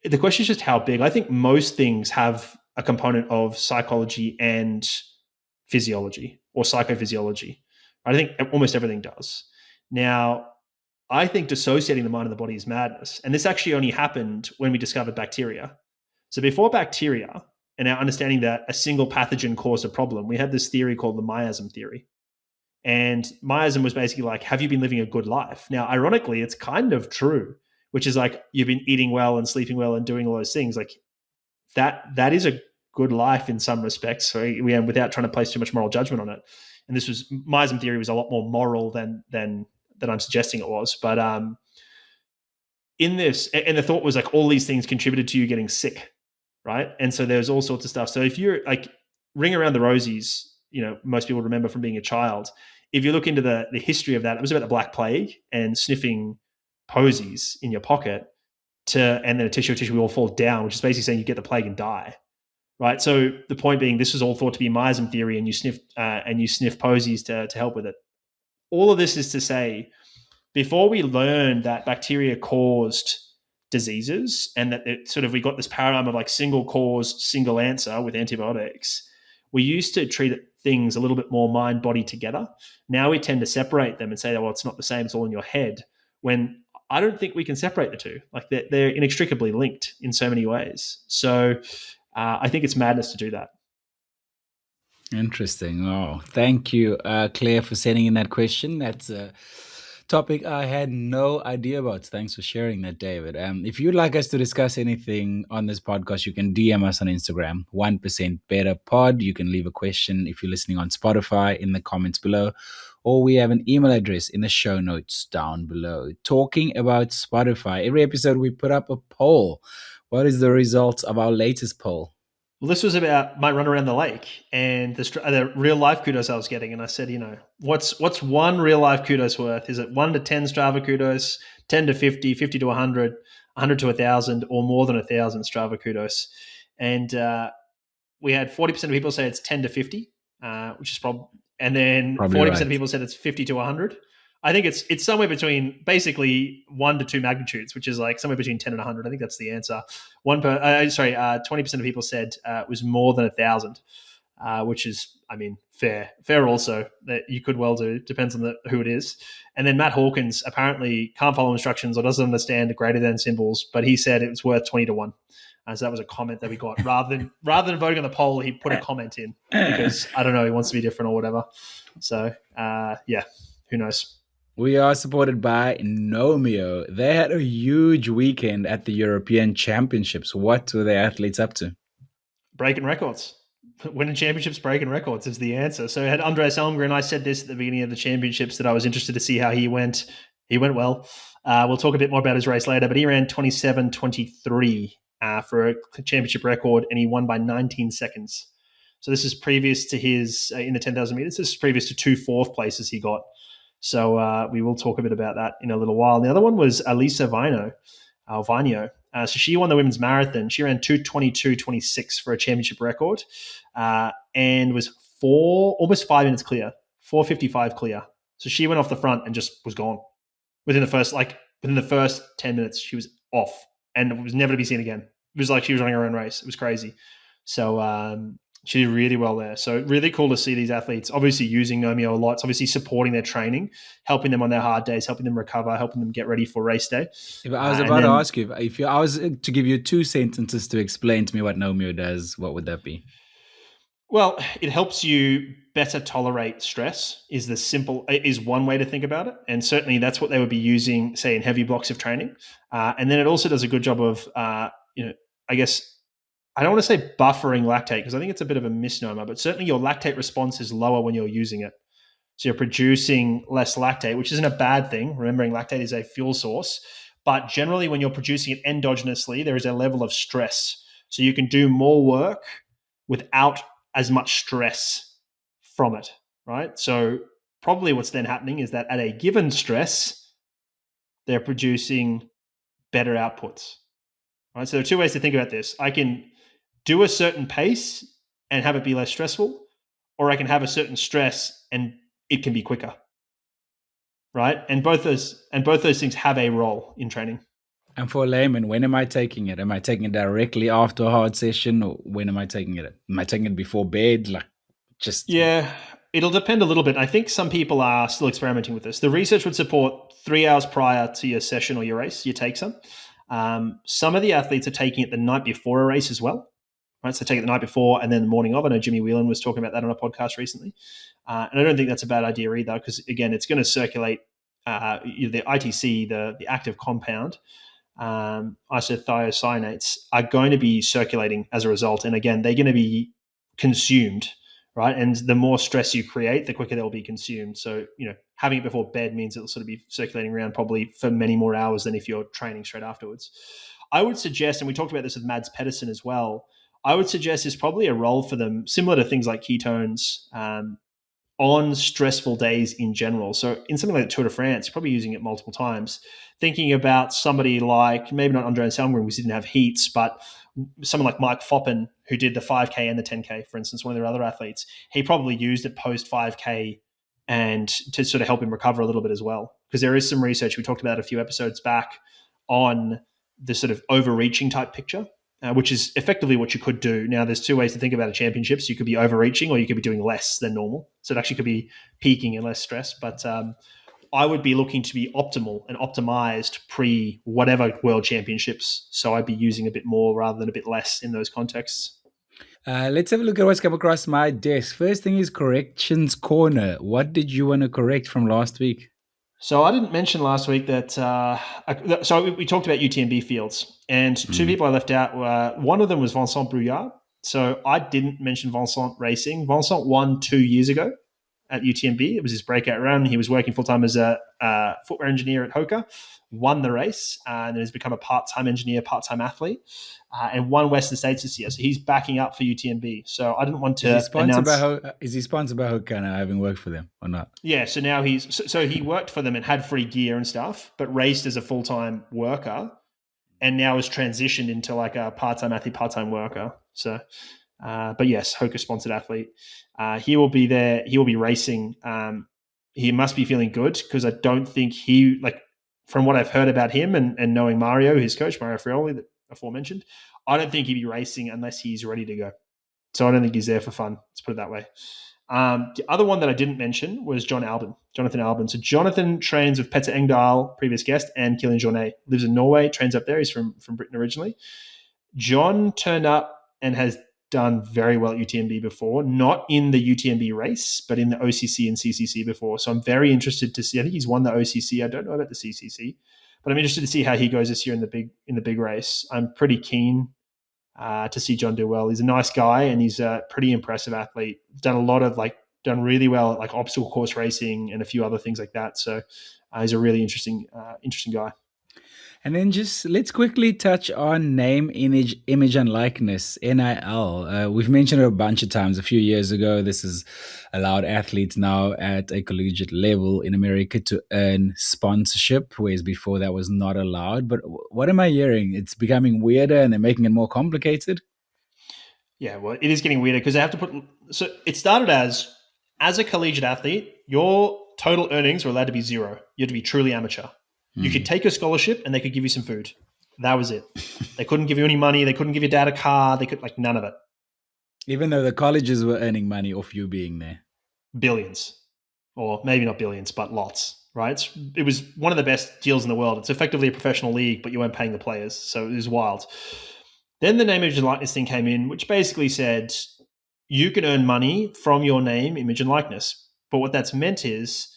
the question is just how big. I think most things have a component of psychology and physiology or psychophysiology. I think almost everything does. Now, I think dissociating the mind and the body is madness. And this actually only happened when we discovered bacteria. So before bacteria and our understanding that a single pathogen caused a problem, we had this theory called the miasm theory. And miasm was basically like, have you been living a good life? Now, ironically, it's kind of true, which is like you've been eating well and sleeping well and doing all those things. Like that is a good life in some respects. So without trying to place too much moral judgment on it. And miasm theory was a lot more moral than I'm suggesting it was. But in this, and the thought was like all these things contributed to you getting sick, right? And so there's all sorts of stuff. So if you're like Ring Around the Rosies, most people remember from being a child. If you look into the history of that, it was about the Black Plague and sniffing posies in your pocket and then a tissue will fall down, which is basically saying you get the plague and die, right? So the point being, this was all thought to be miasm theory, and you sniff posies to help with it. All of this is to say, before we learned that bacteria caused diseases and that we got this paradigm of like single cause, single answer with antibiotics, we used to treat things a little bit more mind, body together. Now we tend to separate them and say, well, it's not the same, it's all in your head, when I don't think we can separate the two. Like they're inextricably linked in so many ways. So I think it's madness to do that. Interesting. Oh, thank you, Claire, for sending in that question. That's a topic I had no idea about. Thanks for sharing that, David. If you'd like us to discuss anything on this podcast, you can DM us on Instagram, 1% Better Pod. You can leave a question if you're listening on Spotify in the comments below, or we have an email address in the show notes down below. Talking about Spotify, every episode we put up a poll. What is the results of our latest poll? Well, this was about my run around the lake and the real life kudos I was getting, and I said, what's one real life kudos worth? Is it 1 to 10 Strava kudos, 10 to 50, 50 to 100, 100 to 1,000, or more than 1,000 Strava kudos? And we had 40% of people say it's 10 to 50, which is probably, and then Probably 40% right. of people said it's 50 to 100. I think it's somewhere between basically 1 to 2 magnitudes, which is like somewhere between 10 and 100. I think that's the answer. 20% of people said it was more than 1,000, which is, I mean, fair. Also, that you could well do, depends on who it is. And then Matt Hawkins apparently can't follow instructions or doesn't understand the greater than symbols, but he said it was worth 20 to 1. So that was a comment that we got. Rather than voting on the poll, he put a comment in because I don't know, he wants to be different or whatever. So yeah, who knows? We are supported by Nomeo. They had a huge weekend at the European Championships. What were their athletes up to? Breaking records. Winning championships, breaking records is the answer. So I had Andreas Elmgren. I said this at the beginning of the championships that I was interested to see how he went. He went well. We'll talk a bit more about his race later, but he ran 27:23 for a championship record, and he won by 19 seconds. So this is previous to his in the 10,000 meters. This is previous to 2 fourth places he got. So we will talk a bit about that in a little while. And the other one was Alisa Vino. So she won the women's marathon. She ran 2:22:26 for a championship record, and was almost 5 minutes clear, 4:55 clear. So she went off the front and just was gone within the first 10 minutes. She was off and was never to be seen again. It was like she was running her own race. It was crazy. So she did really well there. So really cool to see these athletes obviously using Nomeo a lot. It's obviously supporting their training, helping them on their hard days, helping them recover, helping them get ready for race day. If I was And about to then ask you, if I was to give you two sentences to explain to me what Nomeo does, what would that be? Well, it helps you better tolerate stress is one way to think about it. And certainly that's what they would be using, say, in heavy blocks of training. And then it also does a good job of, I guess, I don't want to say buffering lactate because I think it's a bit of a misnomer, but certainly your lactate response is lower when you're using it. So you're producing less lactate, which isn't a bad thing. Remembering lactate is a fuel source. But generally, when you're producing it endogenously, there is a level of stress. So you can do more work without as much stress from it, right? So probably what's then happening is that at a given stress, they're producing better outputs, right? So there are two ways to think about this. I can do a certain pace and have it be less stressful, or I can have a certain stress and it can be quicker, right? And both those things have a role in training. And for a layman, when am I taking it? Am I taking it directly after a hard session, or when am I taking it? Am I taking it before bed? Like, just Yeah, it'll depend a little bit. I think some people are still experimenting with this. The research would support 3 hours prior to your session or your race, you take some. Some of the athletes are taking it the night before a race as well. Right, so take it the night before and then the morning of. I know Jimmy Whelan was talking about that on a podcast recently, and I don't think that's a bad idea either because again, it's going to circulate the ITC, the active compound, isothiocyanates are going to be circulating as a result, and again, they're going to be consumed, right? And the more stress you create, the quicker they'll be consumed. So having it before bed means it'll sort of be circulating around probably for many more hours than if you're training straight afterwards. I would suggest, and we talked about this with Mads Pedersen as well, I would suggest there's probably a role for them, similar to things like ketones, on stressful days in general. So in something like the Tour de France, you're probably using it multiple times. Thinking about somebody like, maybe not Andreas Elmgren, because he didn't have heats, but someone like Mike Foppen, who did the 5K and the 10K, for instance, one of their other athletes, he probably used it post 5K and to sort of help him recover a little bit as well. Because there is some research we talked about a few episodes back on the sort of overreaching type picture, which is effectively what you could do. Now, there's two ways to think about a championships. You could be overreaching or you could be doing less than normal. So it actually could be peaking and less stress. But I would be looking to be optimal and optimized pre whatever world championships. So I'd be using a bit more rather than a bit less in those contexts. Let's have a look at what's come across my desk. First thing is corrections corner. What did you want to correct from last week? So I didn't mention last week that. So we talked about UTMB fields, and two Mm. people I left out were one of them was Vincent Brouillard. So I didn't mention Vincent racing. Vincent won 2 years ago at UTMB. It was his breakout run. He was working full time as a footwear engineer at Hoka, won the race, and then has become a part time engineer, part time athlete, and won Western States this year. So he's backing up for UTMB. So I didn't want Is he to sponsored by announce. Is he sponsored by Hokana having worked for them or not? Yeah, so now so he worked for them and had free gear and stuff, but raced as a full time worker, and now has transitioned into like a part time athlete, part time worker. So, but yes, Hoka sponsored athlete. He will be there. He will be racing. He must be feeling good because I don't think from what I've heard about him and knowing Mario, his coach Mario Frioli, that aforementioned, I don't think he'd be racing unless he's ready to go. So I don't think he's there for fun. Let's put it that way. The other one that I didn't mention was Jonathan Albin. So Jonathan trains with Petter Engdahl, previous guest, and Kilian Jornet. Lives in Norway, trains up there. He's from Britain originally. John turned up and has done very well at UTMB before, not in the UTMB race, but in the OCC and CCC before. So I'm very interested to see. I think he's won the OCC. I don't know about the CCC, but I'm interested to see how he goes this year in the big race. I'm pretty keen to see John do well. He's a nice guy and he's a pretty impressive athlete. Done really well at like obstacle course racing and a few other things like that. So he's a really interesting guy. And then just let's quickly touch on name, image, and likeness (NIL). We've mentioned it a bunch of times. A few years ago, this has allowed athletes now at a collegiate level in America to earn sponsorship, whereas before that was not allowed. But what am I hearing? It's becoming weirder, and they're making it more complicated. Yeah, well, it is getting weirder because they have to put. So it started as a collegiate athlete, your total earnings were allowed to be zero. You had to be truly amateur. You could take a scholarship and they could give you some food. That was it. They couldn't give you any money. They couldn't give your dad a car. They could none of it. Even though the colleges were earning money off you being there. Billions, or maybe not billions, but lots. Right? It was one of the best deals in the world. It's effectively a professional league, but you weren't paying the players, so it was wild. Then the name, image, and likeness thing came in, which basically said you can earn money from your name, image, and likeness. But what that's meant is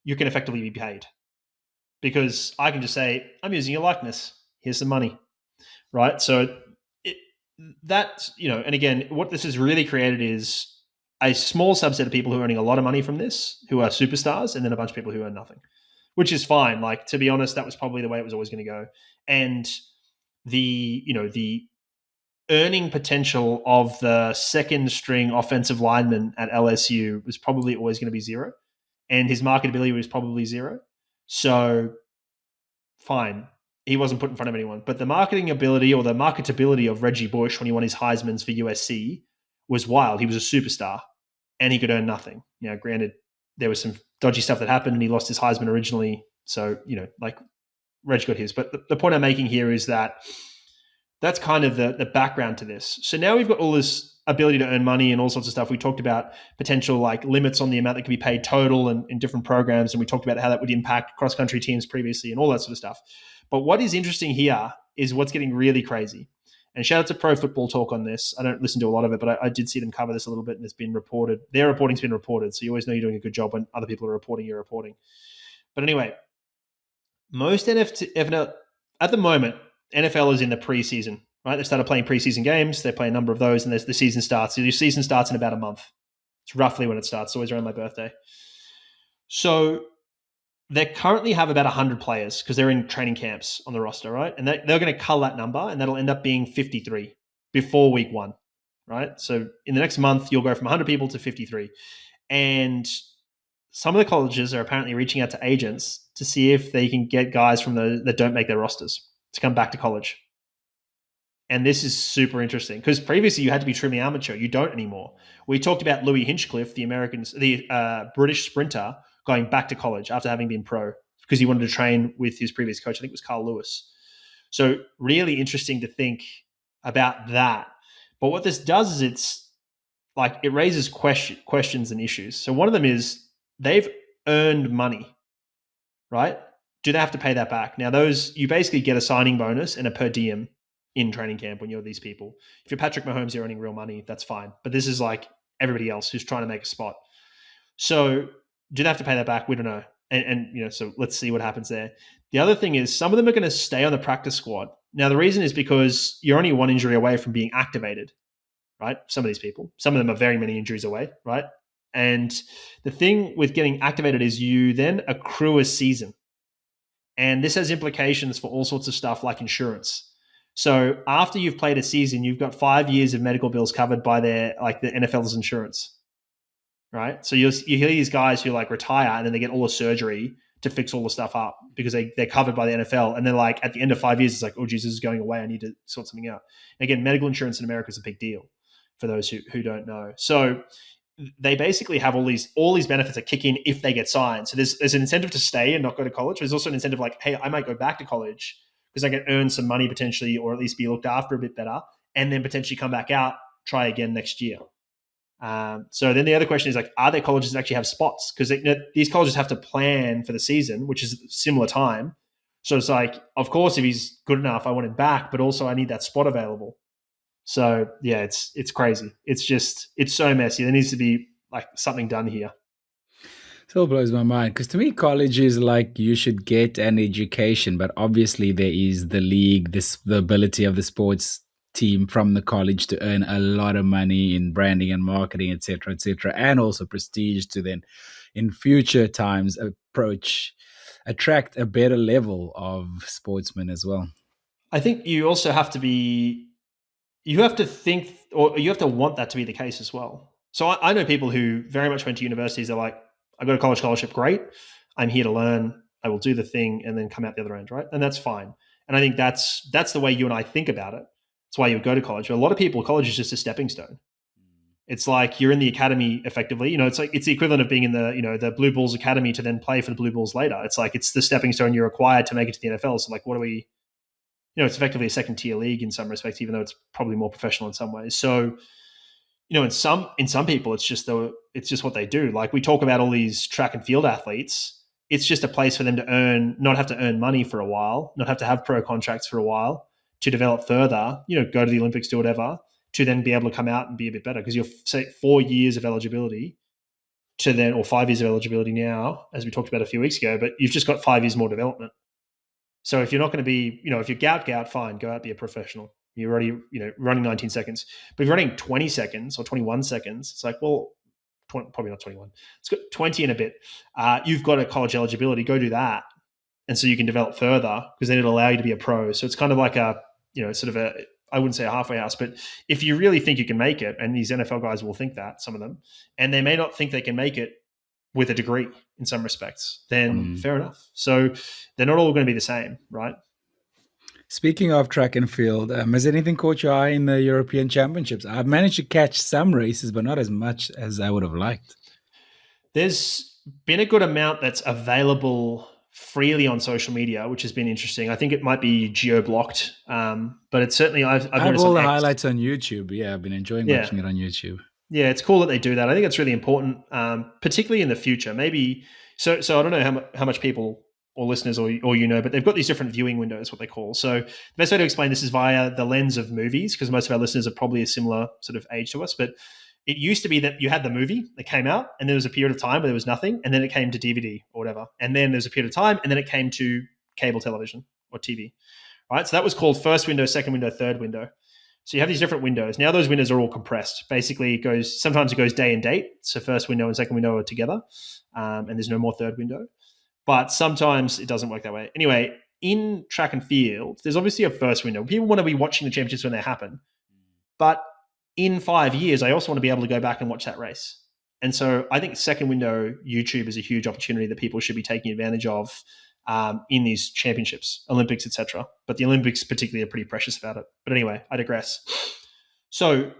you can effectively be paid. Because I can just say, I'm using your likeness. Here's some money. Right? So and again, what this has really created is a small subset of people who are earning a lot of money from this, who are superstars, and then a bunch of people who earn nothing, which is fine. Like, to be honest, that was probably the way it was always going to go. And the earning potential of the second string offensive lineman at LSU was probably always going to be zero. And his marketability was probably zero. So fine. He wasn't put in front of anyone. But the marketing ability or the marketability of Reggie Bush when he won his Heisman's for USC was wild. He was a superstar and he could earn nothing. Granted, there was some dodgy stuff that happened and he lost his Heisman originally. So, Reg got his. But the point I'm making here is that's kind of the background to this. So now we've got all this ability to earn money and all sorts of stuff. We talked about potential limits on the amount that can be paid total and in different programs. And we talked about how that would impact cross-country teams previously and all that sort of stuff. But what is interesting here is what's getting really crazy. And shout out to Pro Football Talk on this. I don't listen to a lot of it, but I did see them cover this a little bit and it's been reported. Their reporting's been reported. So you always know you're doing a good job when other people are reporting, you're reporting. But anyway, most NFL, at the moment, NFL is in the preseason, right? They started playing preseason games. They play a number of those, and the season starts. So your season starts in about a month. It's roughly when it starts. It's always around my birthday. So they currently have about 100 players because they're in training camps on the roster, right? And they're going to cull that number, and that'll end up being 53 before week one, right? So in the next month, you'll go from 100 people to 53. And some of the colleges are apparently reaching out to agents to see if they can get guys from that don't make their rosters to come back to college. And this is super interesting because previously you had to be truly amateur. You don't anymore. We talked about Louis Hinchcliffe, the British sprinter, going back to college after having been pro because he wanted to train with his previous coach. I think it was Carl Lewis. So really interesting to think about that. But what this does is it raises questions and issues. So one of them is they've earned money, right? Do they have to pay that back? Now, you basically get a signing bonus and a per diem in training camp when you're these people. If you're Patrick Mahomes, you're earning real money, that's fine. But this is like everybody else who's trying to make a spot. So do they have to pay that back? We don't know. And so let's see what happens there. The other thing is some of them are going to stay on the practice squad. Now, the reason is because you're only one injury away from being activated, right? Some of these people, some of them are very many injuries away, right? And the thing with getting activated is you then accrue a season. And this has implications for all sorts of stuff like insurance. So after you've played a season, you've got 5 years of medical bills covered by the NFL's insurance, right? So you hear these guys who like retire and then they get all the surgery to fix all the stuff up because they're covered by the NFL. And then like at the end of 5 years, it's like, oh, Jesus, this is going away. I need to sort something out. Again, medical insurance in America is a big deal for those who don't know. So they basically have all these benefits that kick in if they get signed. So there's an incentive to stay and not go to college. There's also an incentive like, hey, I might go back to college because I can earn some money potentially, or at least be looked after a bit better, and then potentially come back out, try again next year. So then the other question is like, are there colleges that actually have spots? Because these colleges have to plan for the season, which is similar time. So it's like, of course, if he's good enough, I want him back, but also I need that spot available. So yeah, it's crazy. It's so messy. There needs to be like something done here. Still blows my mind because to me, college is like you should get an education, but obviously there is the league, the ability of the sports team from the college to earn a lot of money in branding and marketing, etc., and also prestige to then, in future times, attract a better level of sportsmen as well. I think you also have to you have to think, or you have to want that to be the case as well. So I know people who very much went to universities. They're like, I got a college scholarship, great. I'm here to learn. I will do the thing and then come out the other end, right? And that's fine. And I think that's the way you and I think about it. That's why you would go to college. But a lot of people, college is just a stepping stone. It's like you're in the academy effectively. It's like it's the equivalent of being in the Blue Bulls academy to then play for the Blue Bulls later. It's like it's the stepping stone you're required to make it to the NFL. So like, what do we? It's effectively a second tier league in some respects, even though it's probably more professional in some ways. So in some people, it's just what they do. Like we talk about all these track and field athletes. It's just a place for them to not have to earn money for a while, not have to have pro contracts for a while, to develop further, go to the Olympics, do whatever, to then be able to come out and be a bit better. Because you're, say, 4 years of eligibility to then, or 5 years of eligibility now, as we talked about a few weeks ago, but you've just got 5 years more development. So if you're not going to be, if you're gout, fine, go out, be a professional. You're already, running 19 seconds. But if you're running 20 seconds or 21 seconds, it's like, well, probably not 21. It's got 20 and a bit. You've got a college eligibility, go do that. And so you can develop further because then it'll allow you to be a pro. So it's kind of like I wouldn't say a halfway house, but if you really think you can make it, and these NFL guys will think that, some of them, and they may not think they can make it with a degree in some respects, then fair enough. So they're not all going to be the same, right? Speaking of track and field, has anything caught your eye in the European Championships? I've managed to catch some races, but not as much as I would have liked. There's been a good amount that's available freely on social media, which has been interesting. I think it might be geo-blocked, but it's certainly I have all the highlights on YouTube. Yeah, I've been enjoying watching it on YouTube. Yeah, it's cool that they do that. I think it's really important, particularly in the future. Maybe so. I don't know how much people or listeners or but they've got these different viewing windows, what they call. So the best way to explain this is via the lens of movies, because most of our listeners are probably a similar sort of age to us. But it used to be that you had the movie that came out, and there was a period of time where there was nothing, and then it came to DVD or whatever, and then there was a period of time, and then it came to cable television or TV. Right, so that was called first window, second window, third window. So you have these different windows. Now those windows are all compressed. Basically, sometimes it goes day and date. So first window and second window are together, and there's no more third window. But sometimes it doesn't work that way. Anyway, in track and field, there's obviously a first window. People want to be watching the championships when they happen. But in 5 years, I also want to be able to go back and watch that race. And so I think second window YouTube is a huge opportunity that people should be taking advantage of in these championships, Olympics, etc. But the Olympics particularly are pretty precious about it. But anyway, I digress. So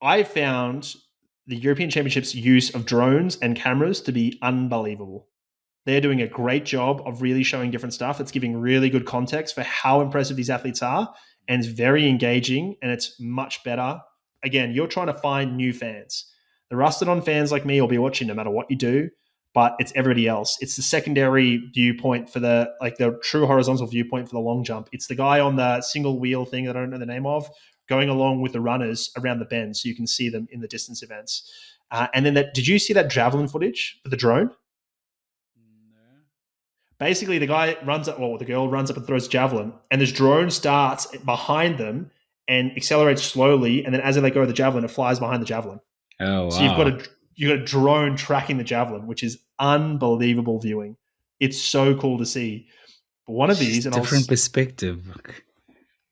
I found the European Championships' use of drones and cameras to be unbelievable. They're doing a great job of really showing different stuff. It's giving really good context for how impressive these athletes are, and it's very engaging, and it's much better. Again, you're trying to find new fans. The rusted on fans like me will be watching no matter what you do, but it's everybody else. It's the secondary viewpoint for the true horizontal viewpoint for the long jump. It's the guy on the single wheel thing that I don't know the name of, going along with the runners around the bend so you can see them in the distance events. And then did you see that javelin footage for the drone? No. Basically, the guy runs up, the girl runs up and throws a javelin, and this drone starts behind them and accelerates slowly, and then as they let go of the javelin, it flies behind the javelin. Oh, wow. So you've got a drone tracking the javelin, which is unbelievable viewing. It's so cool to see. But one of these, and different perspective.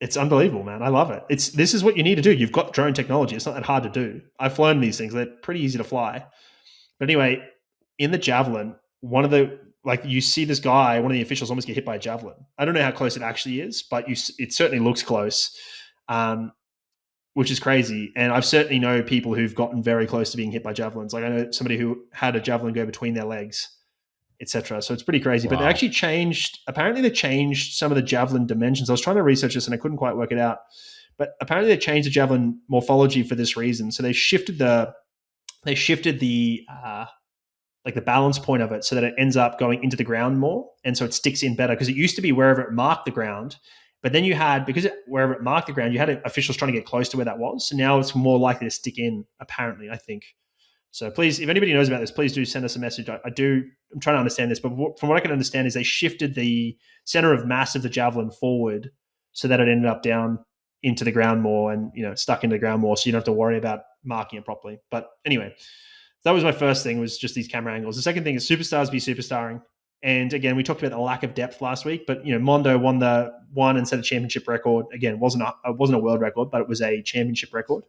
It's unbelievable, man. I love it. This is what you need to do. You've got drone technology. It's not that hard to do. I've flown these things. They're pretty easy to fly. But anyway, in the javelin, you see this guy, one of the officials almost get hit by a javelin. I don't know how close it actually is, but it certainly looks close, which is crazy. And I've certainly know people who've gotten very close to being hit by javelins. Like I know somebody who had a javelin go between their legs, etc. So it's pretty crazy. Wow. But they actually apparently they changed some of the javelin dimensions. I was trying to research this and I couldn't quite work it out. But apparently they changed the javelin morphology for this reason. So they shifted the the balance point of it so that it ends up going into the ground more. And so it sticks in better, because it used to be wherever it marked the ground. But then wherever it marked the ground, you had officials trying to get close to where that was. So now it's more likely to stick in, apparently, I think. So please, if anybody knows about this, please do send us a message. I'm trying to understand this, but from what I can understand is they shifted the center of mass of the javelin forward so that it ended up down into the ground more and, stuck into the ground more, so you don't have to worry about marking it properly. But anyway, that was my first thing, was just these camera angles. The second thing is superstars be superstarring. And again, we talked about the lack of depth last week, but Mondo won and set a championship record. Again, it wasn't a world record, but it was a championship record,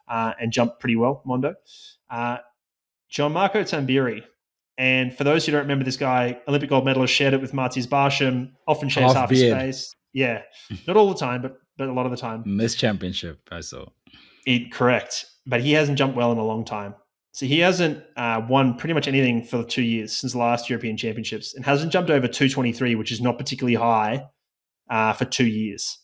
and jumped pretty well, Mondo. Gianmarco Tambiri. And for those who don't remember this guy, Olympic gold medalist, shared it with Matthias Barsham, often shaves half his face. Yeah, not all the time, but a lot of the time. Miss championship, I saw. Correct. But he hasn't jumped well in a long time. So he hasn't won pretty much anything for 2 years since the last European Championships, and hasn't jumped over 223, which is not particularly high for 2 years.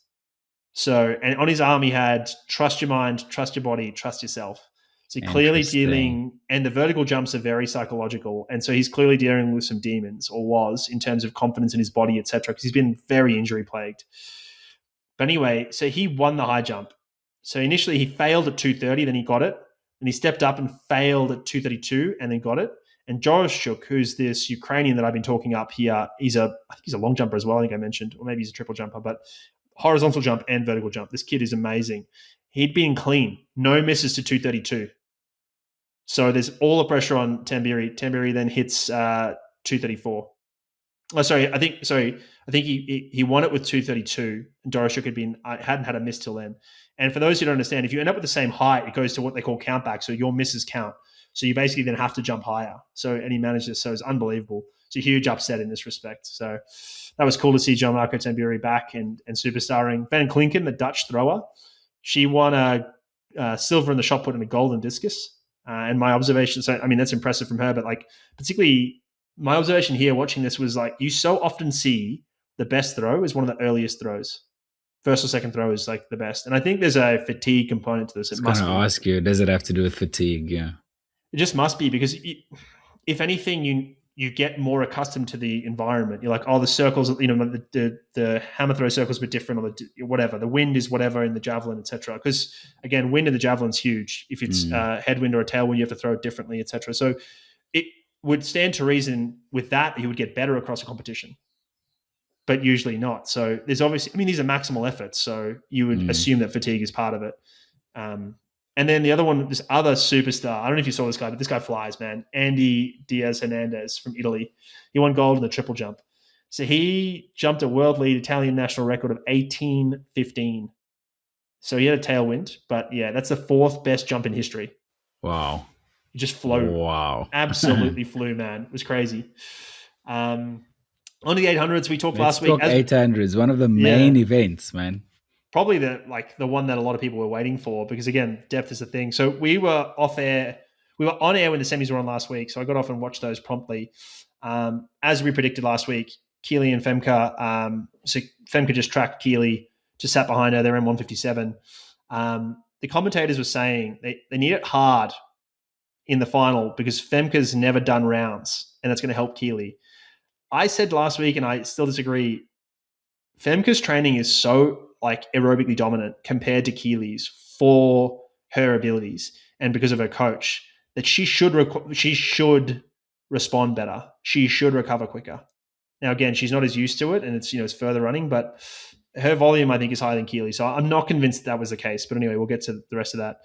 So, and on his arm, he had trust your mind, trust your body, trust yourself. So clearly dealing, and the vertical jumps are very psychological. And so he's clearly dealing with some demons, or was, in terms of confidence in his body, etc., because he's been very injury plagued. But anyway, so he won the high jump. So initially he failed at 230, then he got it. And he stepped up and failed at 232 and then got it. And Joroshchuk, who's this Ukrainian that I've been talking up here, I think he's a long jumper as well, I think I mentioned, or maybe he's a triple jumper, but horizontal jump and vertical jump. This kid is amazing. He'd been clean, no misses to 232. So there's all the pressure on Tambiri. Tambiri then hits 234. I think he won it with 232, and Joroshchuk hadn't had a miss till then. And for those who don't understand, if you end up with the same height, it goes to what they call countback. So your misses count. So you basically then have to jump higher. And he managed this. So it's unbelievable. It's a huge upset in this respect. So that was cool to see Gianmarco Tambiri back and superstarring. Van Klinken, the Dutch thrower, she won a silver in the shot put and a gold in discus. And my observation, that's impressive from her, but particularly my observation here watching this was you so often see the best throw is one of the earliest throws. First or second throw is the best. And I think there's a fatigue component to this. I was going to ask you, does it have to do with fatigue? Yeah. It just must be, because if anything, you get more accustomed to the environment. You're like, the circles, the hammer throw circles were different, or whatever. The wind is whatever in the javelin, etc. Because again, wind in the javelin's huge. If it's a headwind or a tailwind, you have to throw it differently, etc. So it would stand to reason with that he would get better across a competition, but usually not. So there's obviously, these are maximal efforts, so you would assume that fatigue is part of it. And then the other one, this other superstar, I don't know if you saw this guy, but this guy flies, man. Andy Diaz Hernandez from Italy. He won gold in the triple jump. So he jumped a world lead Italian national record of 18:15. So he had a tailwind, but yeah, that's the fourth best jump in history. Wow. He just flew. Wow. Absolutely flew, man. It was crazy. On the 800s, we talked last week. 800s, one of the main events, man. Probably the one that a lot of people were waiting for, because again, depth is the thing. So we were off air. We were on air when the semis were on last week. So I got off and watched those promptly. As we predicted last week, Keely and Femke. So Femke just tracked Keely, just sat behind her. They're in 157. The commentators were saying they need it hard in the final because Femke's never done rounds, and that's going to help Keely. I said last week, and I still disagree, Femke's training is so like aerobically dominant compared to Keely's for her abilities and because of her coach that she should respond better. She should recover quicker. Now, again, she's not as used to it, and it's further running, but her volume I think is higher than Keely. So I'm not convinced that was the case. But anyway, we'll get to the rest of that.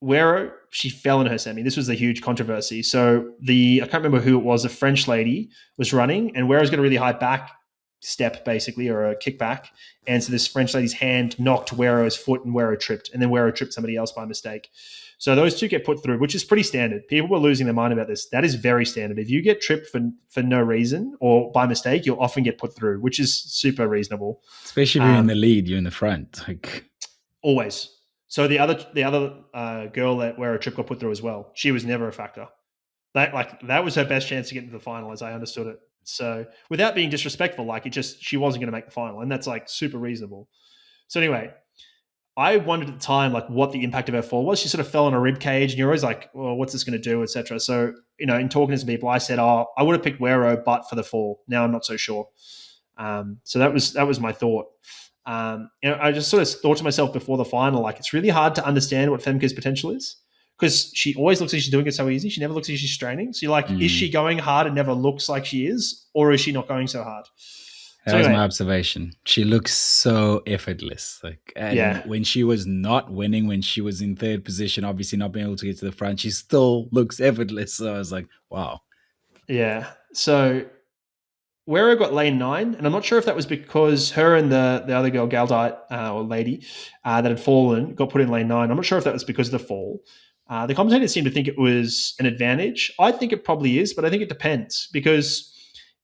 Where she fell in her semi. This was a huge controversy. So I can't remember who it was, a French lady was running, and Wera's got a really high back step, basically, or a kickback. And so this French lady's hand knocked Wera's foot, and Wera tripped, and then Wera tripped somebody else by mistake. So those two get put through, which is pretty standard. People were losing their mind about this. That is very standard. If you get tripped for no reason or by mistake, you'll often get put through, which is super reasonable. Especially if you're in the lead, you're in the front. Like always. So the other girl that Wera Tripp got put through as well, she was never a factor. That was her best chance to get into the final, as I understood it. So without being disrespectful, she wasn't going to make the final, and that's like super reasonable. So anyway, I wondered at the time what the impact of her fall was. She sort of fell on a rib cage, and you're always like, well, what's this going to do, etc. So in talking to some people, I said, I would have picked Wera, but for the fall. Now I'm not so sure. So that was my thought. I just sort of thought to myself before the final, it's really hard to understand what Femke's potential is because she always looks like she's doing it so easy. She never looks like she's straining. So you're is she going hard and never looks like she is, or is she not going so hard? That was my observation. She looks so effortless. When she was not winning, when she was in third position, obviously not being able to get to the front, she still looks effortless. So I was like, wow. Yeah. So Wera got lane 9, and I'm not sure if that was because her and the other girl, Galdite, or lady, that had fallen, got put in lane 9. I'm not sure if that was because of the fall. The commentators seem to think it was an advantage. I think it probably is, but I think it depends because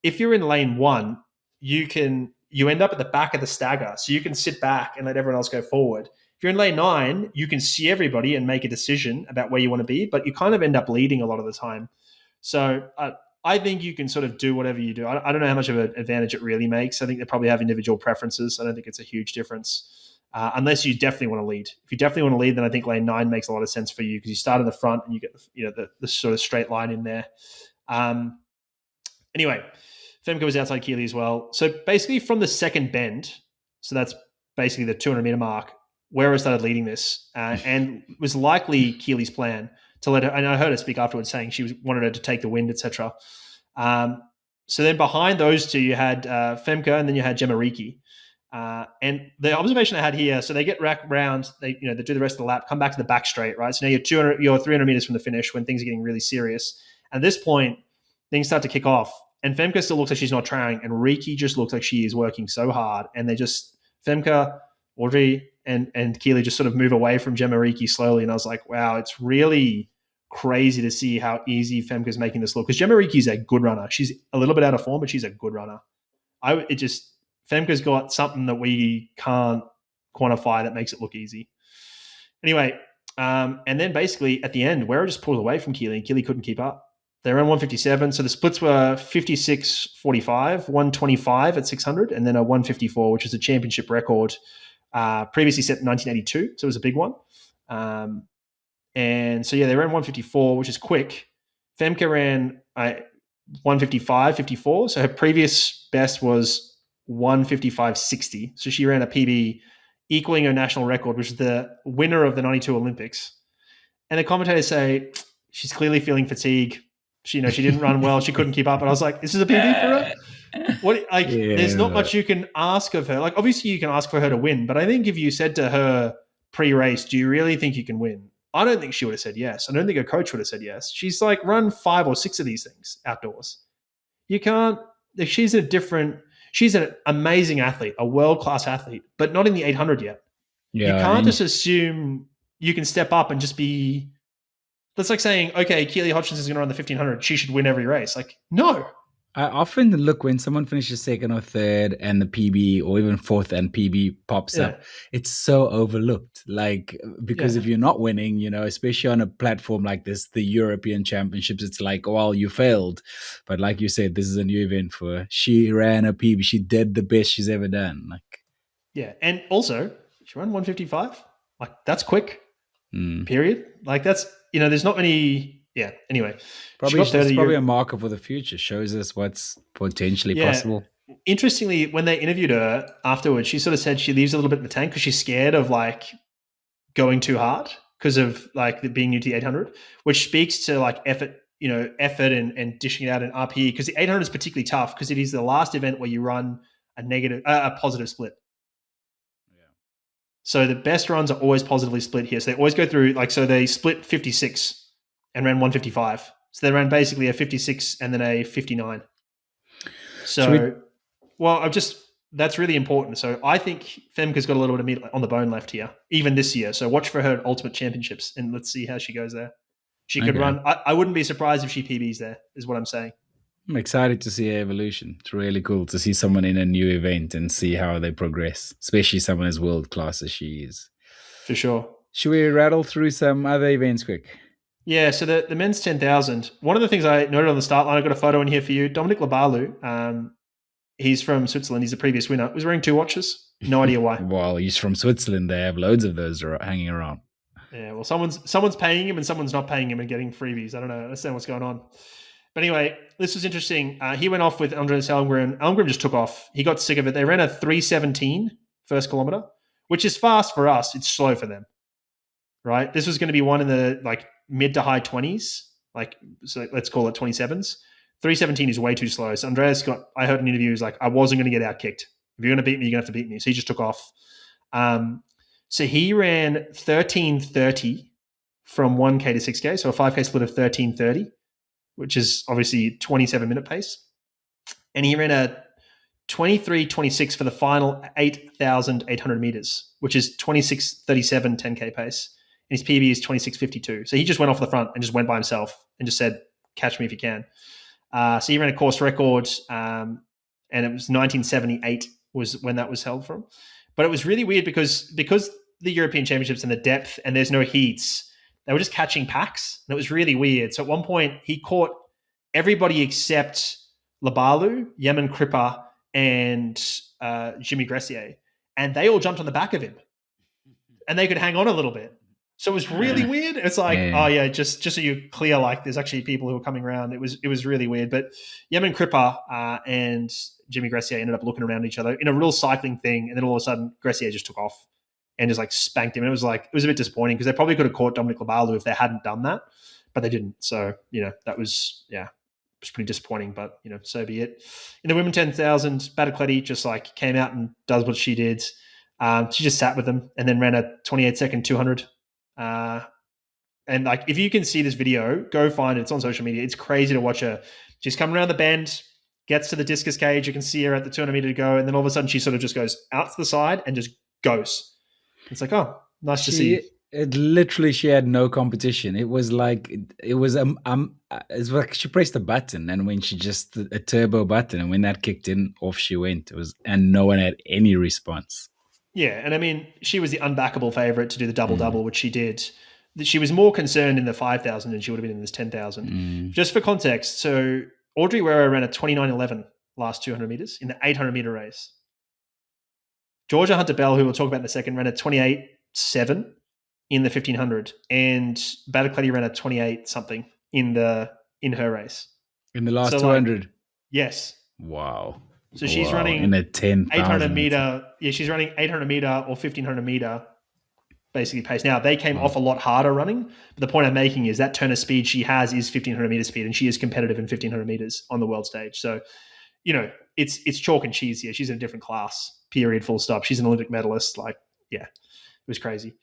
if you're in lane 1, you end up at the back of the stagger, so you can sit back and let everyone else go forward. If you're in lane 9, you can see everybody and make a decision about where you want to be, but you kind of end up leading a lot of the time. So I think you can sort of do whatever you do. I don't know how much of an advantage it really makes. I think they probably have individual preferences. I don't think it's a huge difference, unless you definitely want to lead. If you definitely want to lead, then I think lane 9 makes a lot of sense for you because you start in the front and you get the sort of straight line in there. Anyway, Femke was outside Keely as well. So basically from the second bend, so that's basically the 200-meter mark, Wera started leading this and was likely Keely's plan to let her, and I heard her speak afterwards saying she wanted her to take the wind, etc. So then behind those two, you had Femke and then you had Gemma Riki. And the observation I had here, so they get round, they do the rest of the lap, come back to the back straight, right? So now you're 300 meters from the finish when things are getting really serious. And at this point, things start to kick off. And Femke still looks like she's not trying, and Riki just looks like she is working so hard. And they just, Femke, Audrey, and Keely just sort of move away from Gemma Riki slowly. And I was like, wow, it's really crazy to see how easy Femke's making this look. Because Gemma Riki's a good runner. She's a little bit out of form, but she's a good runner. Femke's got something that we can't quantify that makes it look easy. Anyway, and then basically at the end, Wera just pulled away from Keely, and Keely couldn't keep up. They ran 157, so the splits were 56-45, 125 at 600, and then a 154, which was a championship record previously set in 1982, so it was a big one. And so, they ran 154, which is quick. Femke ran 155-54, so her previous best was 155.60, so she ran a PB equaling her national record, which is the winner of the 92 Olympics. And the commentators say, she's clearly feeling fatigue. She didn't run well. She couldn't keep up. And I was like, this is a PB for her? There's not much you can ask of her. Obviously you can ask for her to win, but I think if you said to her pre-race, do you really think you can win? I don't think she would have said yes. I don't think her coach would have said yes. She's run 5 or 6 of these things outdoors. You can't, she's an amazing athlete, a world-class athlete, but not in the 800 yet. Yeah, you can't just assume you can step up and just be, that's like saying, okay, Keely Hodgkins is going to run the 1500. She should win every race. No. I often look when someone finishes second or third and the PB or even fourth and PB pops up, it's so overlooked. Because if you're not winning, especially on a platform like this, the European Championships, it's like, well, you failed. But like you said, this is a new event for her. She ran a PB. She did the best she's ever done. Yeah. And also, she ran 155. That's quick. period. Like that's, there's not many. Yeah. Anyway, she Probably got third it's of the probably a year. marker for the future. Shows us what's potentially Yeah. possible. Interestingly, when they interviewed her afterwards, she sort of said she leaves a little bit in the tank because she's scared of like going too hard because of like the being new to the 800, which speaks to like effort, effort and dishing it out in RPE, because the 800 is particularly tough because it is the last event where you run a positive split. Yeah. So the best runs are always positively split here. So they always go through so they split 56 and ran 155. So they ran basically a 56 and then a 59. So, that's really important. So I think Femke's got a little bit of meat on the bone left here, even this year. So watch for her Ultimate Championships and let's see how she goes there. She could run. I wouldn't be surprised if she PBs there, is what I'm saying. I'm excited to see her evolution. It's really cool to see someone in a new event and see how they progress, especially someone as world class as she is. For sure. Should we rattle through some other events quick? Yeah, so the men's 10,000, one of the things I noted on the start line, I've got a photo in here for you. Dominic Labalu, he's from Switzerland. He's the previous winner. Was wearing 2 watches. No idea why. Well, he's from Switzerland. They have loads of those hanging around. Yeah, well, someone's paying him and someone's not paying him and getting freebies. I don't know. I understand what's going on. But anyway, this was interesting. He went off with Andreas Almgren. Almgren just took off. He got sick of it. They ran a 3:17 first kilometer, which is fast for us. It's slow for them, right? This was going to be one in the mid to high 20s, so let's call it 27s. 3:17 is way too slow. So Andreas I heard an interview, he was like, I wasn't going to get out kicked. If you're going to beat me, you're going to have to beat me. So he just took off. So he ran 13:30 from 1K to 6K. So a 5K split of 13:30, which is obviously 27-minute pace. And he ran a 23:26 for the final 8,800 meters, which is 26:37 10K pace. And his PB is 26:52. So he just went off the front and just went by himself and just said, catch me if you can. So he ran a course record, and it was 1978 was when that was held from. But it was really weird because the European Championships and the depth and there's no heats, they were just catching packs. And it was really weird. So at one point, he caught everybody except Labalu, Yemen Crippa, and Jimmy Gressier. And they all jumped on the back of him. And they could hang on a little bit. So it was really weird. It's like, just so you're clear, there's actually people who are coming around. It was really weird. But Yemen Crippa and Jimmy Gressier ended up looking around each other in a real cycling thing. And then all of a sudden, Gressier just took off and just spanked him. And it was a bit disappointing because they probably could have caught Dominic Labalu if they hadn't done that, but they didn't. So, that was, it was pretty disappointing, but, so be it. In the women 10,000, Batacleti just came out and does what she did. She just sat with them and then ran a 28-second 200. And if you can see this video, go find it. It's on social media. It's crazy to watch her. She's coming around the bend, gets to the discus cage. You can see her at the 200 meter to go. And then all of a sudden she sort of just goes out to the side and just goes. It's like, oh, nice to see. It literally, she had no competition. It was it's like she pressed a button, and when she just a turbo button, and when that kicked in, off she went. And no one had any response. Yeah, and I mean, she was the unbackable favorite to do the double-double, which she did. She was more concerned in the 5,000 than she would have been in this 10,000. Just for context, so Audrey Wera ran a 29:11 last 200 meters in the 800-meter race. Georgia Hunter-Bell, who we'll talk about in a second, ran a 28:7 in the 1,500, and Batacleti ran a 28-something in her race. In the last 200? Yes. Wow. So she's running in a 10,000 meter. Yeah, she's running 800 meter or 1,500 meter basically pace. Now, they came off a lot harder running, but the point I'm making is that turn of speed she has is 1,500 meter speed, and she is competitive in 1,500 meters on the world stage. So, it's chalk and cheese here. She's in a different class, period, full stop. She's an Olympic medalist. It was crazy.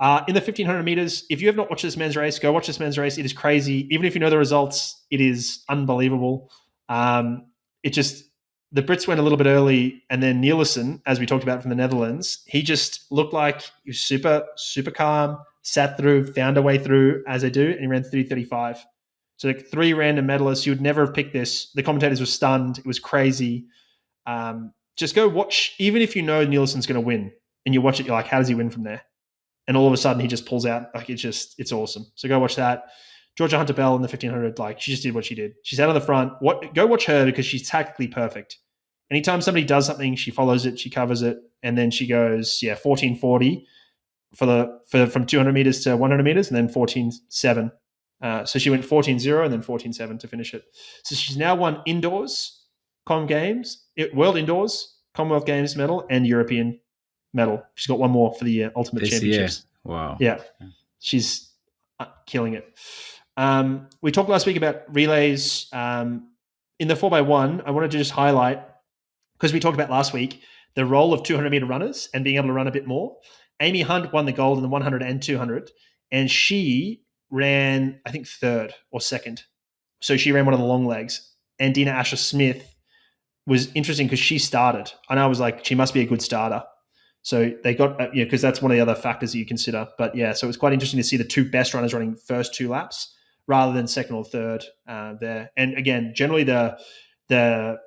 In the 1,500 meters, if you have not watched this men's race, go watch this men's race. It is crazy. Even if you know the results, it is unbelievable. The Brits went a little bit early, and then Nielsen, as we talked about from the Netherlands, he just looked like he was super, super calm, sat through, found a way through as they do, and he ran 3:35. So 3 random medalists. You would never have picked this. The commentators were stunned. It was crazy. Just go watch, even if you know Nielsen's going to win, and you watch it, you're like, how does he win from there? And all of a sudden, he just pulls out. It's awesome. So go watch that. Georgia Hunter-Bell in the 1,500, she just did what she did. She's out on the front. Go watch her because she's tactically perfect. Anytime somebody does something, she follows it, she covers it, and then she goes, 14:40. from 200 meters to 100 meters, and then 14.7. So she went 14.0 and then 14.7 to finish it. So she's now won indoors, World Indoors, Commonwealth Games medal, and European medal. She's got one more for the Ultimate this Championships. Year. Wow. Yeah. She's killing it. We talked last week about relays. In the 4x1, I wanted to just highlight, because we talked about last week, the role of 200-meter runners and being able to run a bit more. Amy Hunt won the gold in the 100 and 200, and she ran, I think, third or second. So she ran one of the long legs. And Dina Asher-Smith was interesting because she started. And I was like, she must be a good starter. So they got, because that's one of the other factors that you consider. But yeah, so it was quite interesting to see the two best runners running first two laps rather than second or third there. And again, generally the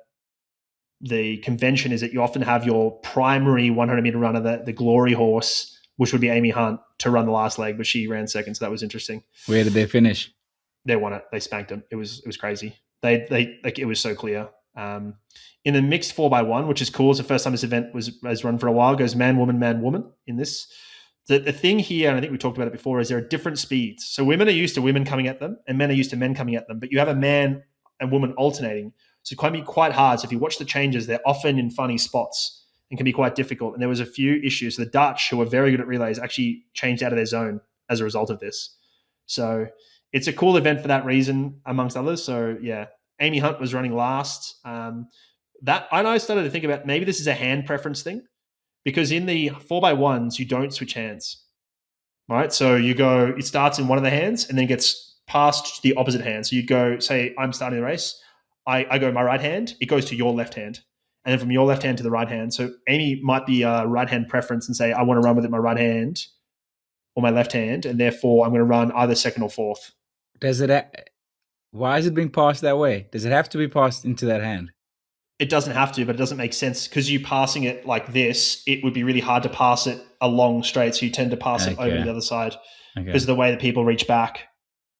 convention is that you often have your primary 100-meter runner, the glory horse, which would be Amy Hunt, to run the last leg, but she ran second, so that was interesting. Where did they finish? They won it. They spanked them. It was crazy. They like, it was so clear. In the mixed 4x1, which is cool, it's the first time this event has run for a while, goes man, woman in this. The thing here, and I think we talked about it before, is there are different speeds. So women are used to women coming at them, and men are used to men coming at them, but you have a man and woman alternating. So it can be quite hard. So if you watch the changes, they're often in funny spots and can be quite difficult. And there was a few issues. The Dutch, who are very good at relays, actually changed out of their zone as a result of this. So it's a cool event for that reason, amongst others. So yeah, Amy Hunt was running last. That I started to think about, maybe this is a hand preference thing, because in the 4x1s, you don't switch hands, right? So it starts in one of the hands and then gets passed to the opposite hand. So you go, say I'm starting the race, I go my right hand, it goes to your left hand. And then from your left hand to the right hand. So Amy might be a right hand preference and say, I want to run with it my right hand or my left hand, and therefore I'm going to run either second or fourth. Why is it being passed that way? Does it have to be passed into that hand? It doesn't have to, but it doesn't make sense, because you passing it like this, it would be really hard to pass it along straight. So you tend to pass it over to the other side because of the way that people reach back.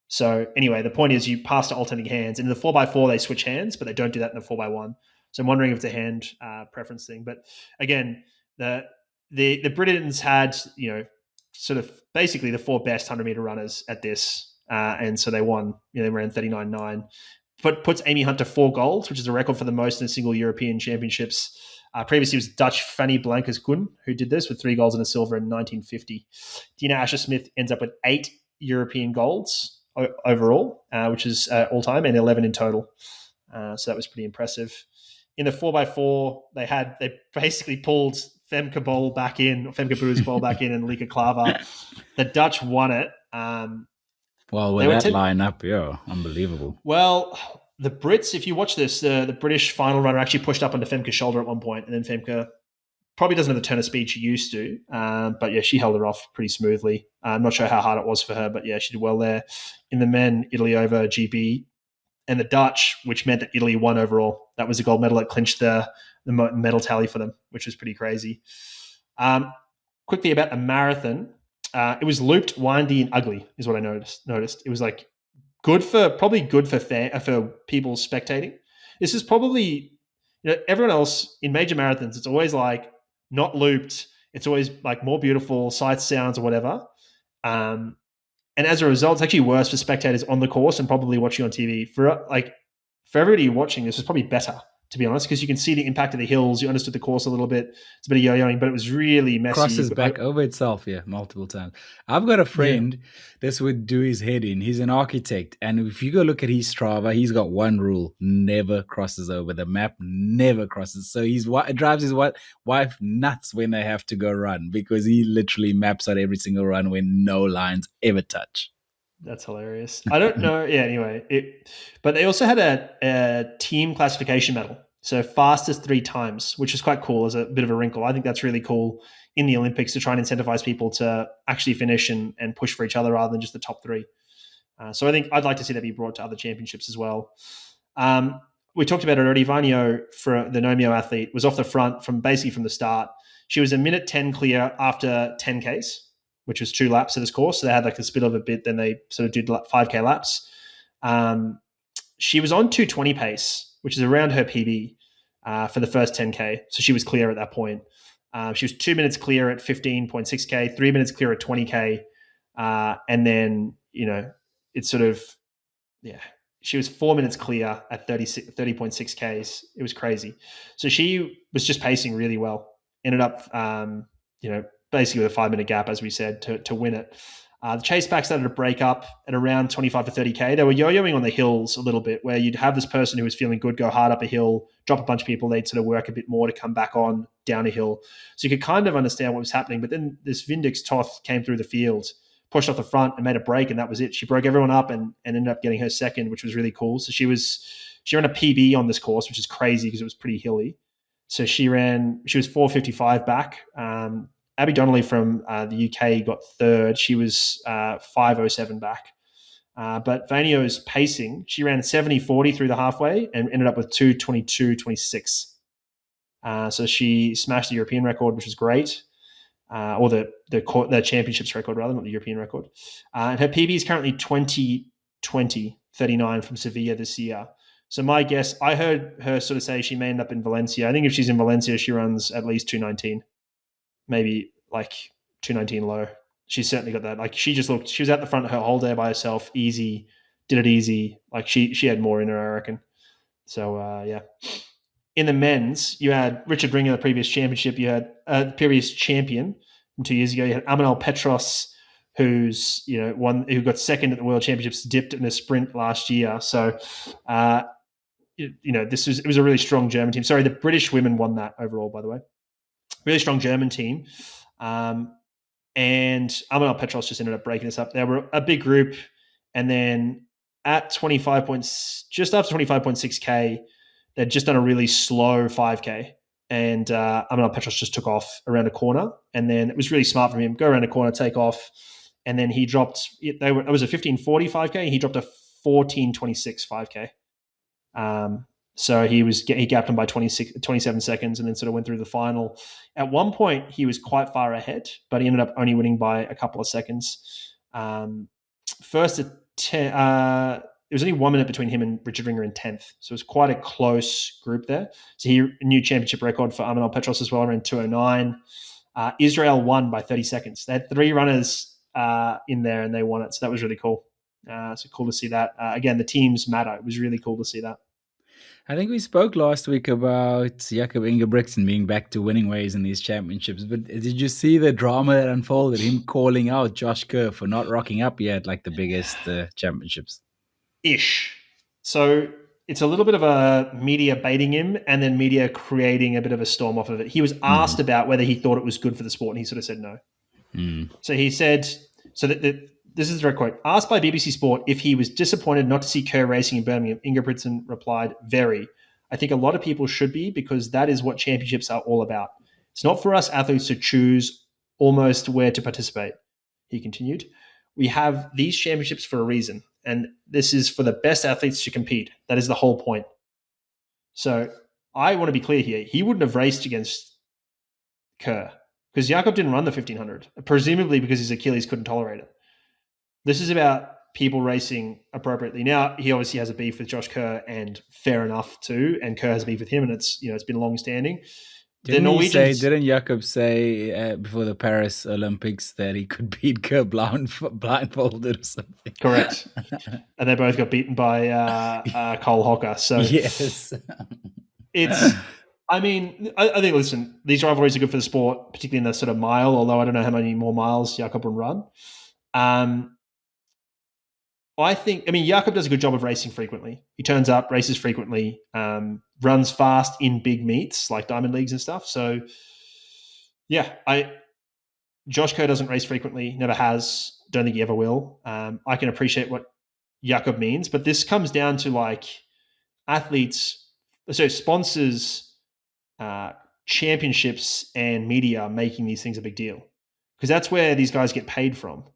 So anyway, the point is you pass to alternating hands. And in the 4x4, they switch hands, but they don't do that in the 4x1. So I'm wondering if it's a hand preference thing. But again, the Britons had, sort of basically the four best 100-meter runners at this. And so they won. They ran 39.9. But puts Amy Hunt to 4 golds, which is a record for the most in a single European Championships. Previously, it was Dutch Fanny Blankers-Koen who did this with 3 golds and a silver in 1950. Dina Asher-Smith ends up with 8 European golds overall, which is all-time, and 11 in total. So that was pretty impressive. In the 4x4, they basically pulled Femke Bol back in, Femke Boers Bol back in, and Lieke Klaver. The Dutch won it. Well, with that lineup, yeah, unbelievable. Well, the Brits, if you watch this, the British final runner actually pushed up onto Femke's shoulder at one point, and then Femke probably doesn't have the turn of speed she used to. But yeah, she held it off pretty smoothly. I'm not sure how hard it was for her, but yeah, she did well there. In the men, Italy over GB, and the Dutch, which meant that Italy won overall. That was a gold medal that clinched the medal tally for them, which was pretty crazy. Quickly about the marathon. It was looped, windy, and ugly, is what I noticed. It was like probably good for people spectating. This is probably, everyone else in major marathons, it's always like not looped. It's always like more beautiful sights, sounds, or whatever. And as a result, it's actually worse for spectators on the course and probably watching on TV. For everybody watching, this was probably better, to be honest, because you can see the impact of the hills. You understood the course a little bit. It's a bit of yo-yoing, but it was really messy. Crosses back over itself, multiple times. I've got a friend this would do his head in. He's an architect, and if you go look at his Strava, he's got one rule: never crosses over. The map never crosses. So it drives his wife nuts when they have to go run, because he literally maps out every single run when no lines ever touch. That's hilarious. I don't know. Yeah, anyway. But they also had a team classification medal. So fastest 3 times, which is quite cool as a bit of a wrinkle. I think that's really cool in the Olympics to try and incentivize people to actually finish and push for each other rather than just the top 3. So I think I'd like to see that be brought to other championships as well. We talked about it already. Vanio, for the Nomio athlete, was off the front from the start. She was a minute 10 clear after 10Ks, which was 2 laps of this course. So they had like a spit of a bit, then they sort of did 5K laps. She was on 2:20 pace, which is around her PB for the first 10K. So she was clear at that point. She was 2 minutes clear at 15.6K, 3 minutes clear at 20K. And then, it's sort of, yeah, she was 4 minutes clear at 30.6Ks. It was crazy. So she was just pacing really well. Ended up, basically with a 5 minute gap, as we said, to win it. The chase pack started to break up at around 25 to 30K. They were yo-yoing on the hills a little bit, where you'd have this person who was feeling good go hard up a hill, drop a bunch of people, they'd sort of work a bit more to come back on down a hill. So you could kind of understand what was happening. But then this Vindix Toth came through the field, pushed off the front and made a break, and that was it. She broke everyone up and ended up getting her second, which was really cool. So she ran a PB on this course, which is crazy because it was pretty hilly. So she was 4:55 back. Abby Donnelly from the UK got third. She was 5:07 back. But Vanio's pacing, she ran 70:40 through the halfway and ended up with 2:22.26. So she smashed the European record, which was great. Or the championships record, rather, not the European record. And her PB is currently 20:20.39 from Sevilla this year. So my guess, I heard her sort of say she may end up in Valencia. I think if she's in Valencia, she runs at least 2:19. Maybe like 2:19 low. She's certainly got that. Like she was at the front her whole day by herself, easy, did it easy. Like she had more in her, I reckon. So yeah. In the men's, you had Richard Ringer, the previous championship. You had the previous champion from 2 years ago. You had Amanal Petros, who got second at the World Championships, dipped in a sprint last year. So it was a really strong German team. Sorry, the British women won that overall, by the way. Really strong German team. And Amanal Petros just ended up breaking us up. They were a big group. And then at just after 25.6K, they'd just done a really slow 5K. And Amanal Petros just took off around a corner. And then it was really smart from him. Go around a corner, take off. And then he dropped, it was a 15:40 5K. And he dropped a 14:26 5K. So he gapped him by 27 seconds and then sort of went through the final. At one point, he was quite far ahead, but he ended up only winning by a couple of seconds. First, it was only 1 minute between him and Richard Ringer in 10th. So it was quite a close group there. So a new championship record for Amanal Petros as well, around 2:09. Israel won by 30 seconds. They had 3 runners in there and they won it. So that was really cool. So cool to see that. Again, the teams matter. It was really cool to see that. I think we spoke last week about Jacob Ingebrigtsen being back to winning ways in these championships, but did you see the drama that unfolded? Him calling out Josh Kerr for not rocking up yet, like the biggest championships. Ish. So it's a little bit of a media baiting him and then media creating a bit of a storm off of it. He was asked about whether he thought it was good for the sport, and he sort of said no. So he said, this is a direct quote. Asked by BBC Sport if he was disappointed not to see Kerr racing in Birmingham, Ingebrigtsen replied, very. I think a lot of people should be, because that is what championships are all about. It's not for us athletes to choose almost where to participate. He continued, we have these championships for a reason, and this is for the best athletes to compete. That is the whole point. So I want to be clear here. He wouldn't have raced against Kerr because Jakob didn't run the 1500, presumably because his Achilles couldn't tolerate it. This is about people racing appropriately. Now, he obviously has a beef with Josh Kerr, and fair enough too, and Kerr has a beef with him, and it's been long standing. Didn't Jakob say before the Paris Olympics that he could beat Kerr blindfolded or something? Correct. And they both got beaten by Cole Hocker. So yes. I think, listen, these rivalries are good for the sport, particularly in the sort of mile, although I don't know how many more miles Jakob will run. Jakob does a good job of racing frequently. He turns up, races frequently, runs fast in big meets like Diamond Leagues and stuff. So, yeah, Josh Kerr doesn't race frequently, never has, don't think he ever will. I can appreciate what Jakob means, but this comes down to like athletes, so sponsors, championships and media making these things a big deal, because that's where these guys get paid from.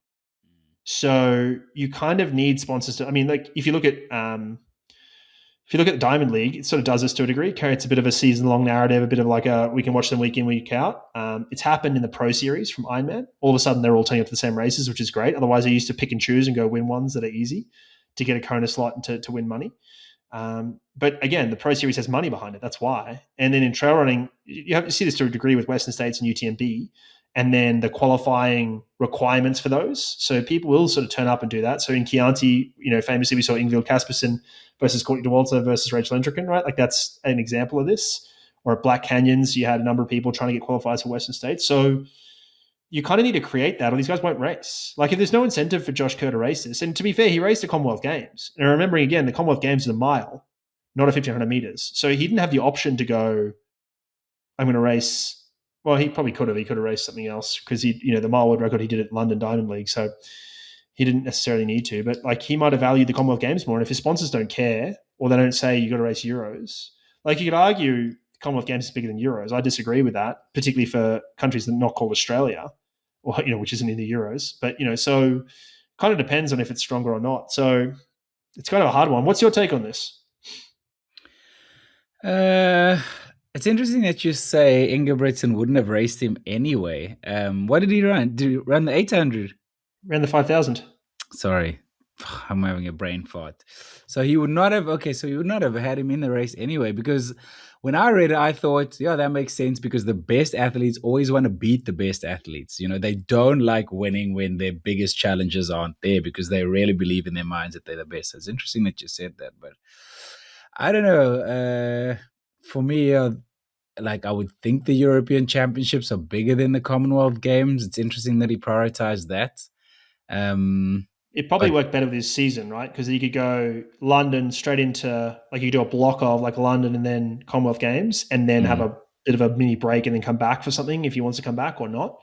So you kind of need sponsors to. If you look at the Diamond League, it sort of does this to a degree. It's a bit of a season-long narrative, a bit of like we can watch them week in, week out. It's happened in the Pro Series from Ironman. All of a sudden, they're all turning up to the same races, which is great. Otherwise, they used to pick and choose and go win ones that are easy to get a Kona slot and to win money. But again, the Pro Series has money behind it. That's why. And then in trail running, you have to see this to a degree with Western States and UTMB, and then the qualifying requirements for those. So people will sort of turn up and do that. So in Chianti, famously we saw Ingvild Kaspersen versus Courtney Dauwalter versus Rachel Entrekin, right? Like that's an example of this. Or at Black Canyons, you had a number of people trying to get qualified for Western States. So you kind of need to create that, or these guys won't race. Like if there's no incentive for Josh Kerr to race this, and to be fair, he raced the Commonwealth Games. And remembering again, the Commonwealth Games is a mile, not a 1,500 meters. So he didn't have the option to go, I'm going to race. Well, he probably could have. He could have raced something else because the mile world record he did at London Diamond League. So he didn't necessarily need to, but like he might have valued the Commonwealth Games more. And if his sponsors don't care, or they don't say you got to race Euros, like you could argue the Commonwealth Games is bigger than Euros. I disagree with that, particularly for countries that are not called Australia, or which isn't in the Euros. But so kind of depends on if it's stronger or not. So it's kind of a hard one. What's your take on this? It's interesting that you say Ingebrigtsen wouldn't have raced him anyway. What did he run? Did he run the 800? Ran the 5,000. Sorry, I'm having a brain fart. So he would not have. Okay, so you would not have had him in the race anyway, because when I read it, I thought, yeah, that makes sense because the best athletes always want to beat the best athletes. They don't like winning when their biggest challenges aren't there because they really believe in their minds that they're the best. It's interesting that you said that, but I don't know. For me, like I would think the European Championships are bigger than the Commonwealth Games. It's interesting that he prioritized that. It probably worked better with his season, right? Because you could go London straight into, like you do a block of like London and then Commonwealth Games and then have a bit of a mini break and then come back for something if he wants to come back or not,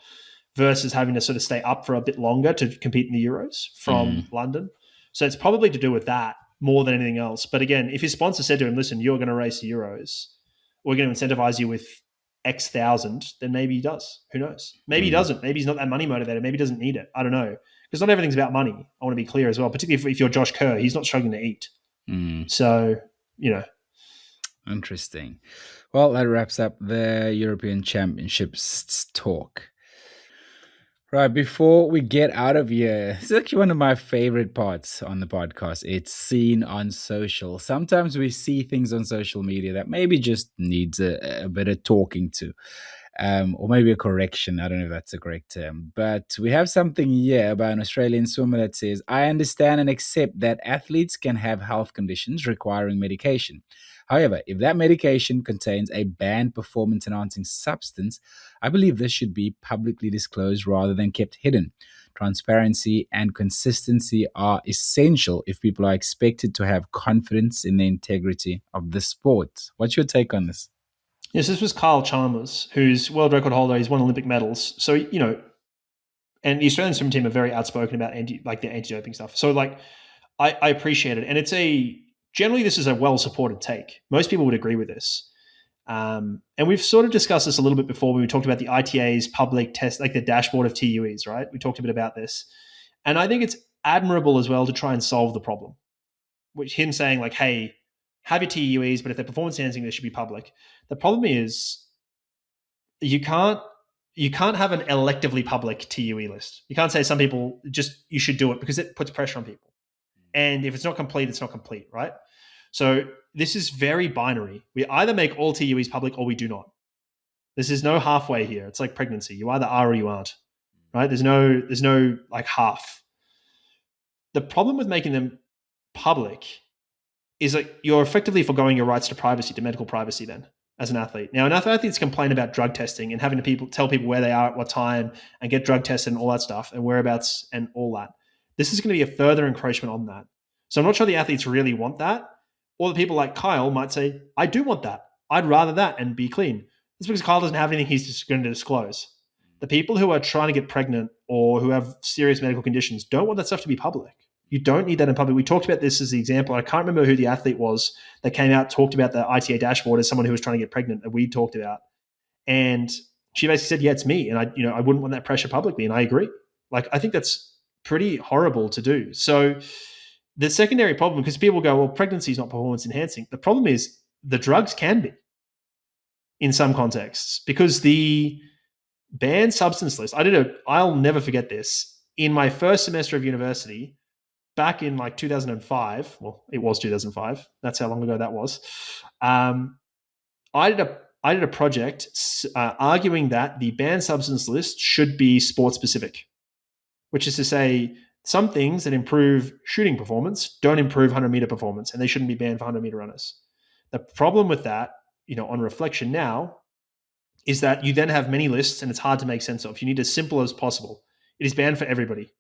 versus having to sort of stay up for a bit longer to compete in the Euros from London. So it's probably to do with that more than anything else. But again, if his sponsor said to him, listen, you're going to race the Euros, we're going to incentivize you with X thousand, then maybe he does. Who knows? Maybe he doesn't. Maybe he's not that money motivated. Maybe he doesn't need it. I don't know. Because not everything's about money. I want to be clear as well, particularly if you're Josh Kerr. He's not struggling to eat. So, Interesting. Well, that wraps up the European Championships talk. Right, before we get out of here, it's actually one of my favorite parts on the podcast. It's seen on social. Sometimes we see things on social media that maybe just needs a bit of talking to. Or maybe a correction. I don't know if that's a correct term. But we have something here about an Australian swimmer that says, I understand and accept that athletes can have health conditions requiring medication. However, if that medication contains a banned performance-enhancing substance, I believe this should be publicly disclosed rather than kept hidden. Transparency and consistency are essential if people are expected to have confidence in the integrity of the sport. What's your take on this? Yes, this was Kyle Chalmers, who's world record holder. He's won Olympic medals. So, and the Australian swim team are very outspoken about their anti-doping stuff. So I appreciate it. And generally this is a well-supported take. Most people would agree with this. And we've sort of discussed this a little bit before when we talked about the ITA's public test, like the dashboard of TUEs, right? We talked a bit about this. And I think it's admirable as well to try and solve the problem. Which him saying like, hey, have your TUEs, but if they're performance enhancing, they should be public. The problem is you can't have an electively public TUE list. You can't say some people you should do it because it puts pressure on people. And if it's not complete, it's not complete, right? So this is very binary. We either make all TUEs public or we do not. There's no halfway here. It's like pregnancy. You either are or you aren't, right? There's no like half. The problem with making them public is that you're effectively foregoing your rights to privacy, to medical privacy then, as an athlete. Now, enough athletes complain about drug testing and having to tell people where they are at what time and get drug tested and all that stuff and whereabouts and all that. This is going to be a further encroachment on that. So I'm not sure the athletes really want that. Or the people like Kyle might say, I do want that. I'd rather that and be clean. That's because Kyle doesn't have anything he's just going to disclose. The people who are trying to get pregnant or who have serious medical conditions don't want that stuff to be public. You don't need that in public. We talked about this as the example. I can't remember who the athlete was that came out, talked about the ITA dashboard as someone who was trying to get pregnant that we talked about. And she basically said, yeah, it's me. And I wouldn't want that pressure publicly. And I agree. Like, I think that's pretty horrible to do. So the secondary problem, because people go, well, pregnancy is not performance enhancing. The problem is the drugs can be in some contexts because the banned substance list, I'll never forget this. In my first semester of university, back in like 2005, well, it was 2005. That's how long ago that was. I did a project arguing that the banned substance list should be sport specific, which is to say some things that improve shooting performance don't improve 100-meter performance, and they shouldn't be banned for 100-meter runners. The problem with that, on reflection now, is that you then have many lists and it's hard to make sense of. You need as simple as possible. It is banned for everybody,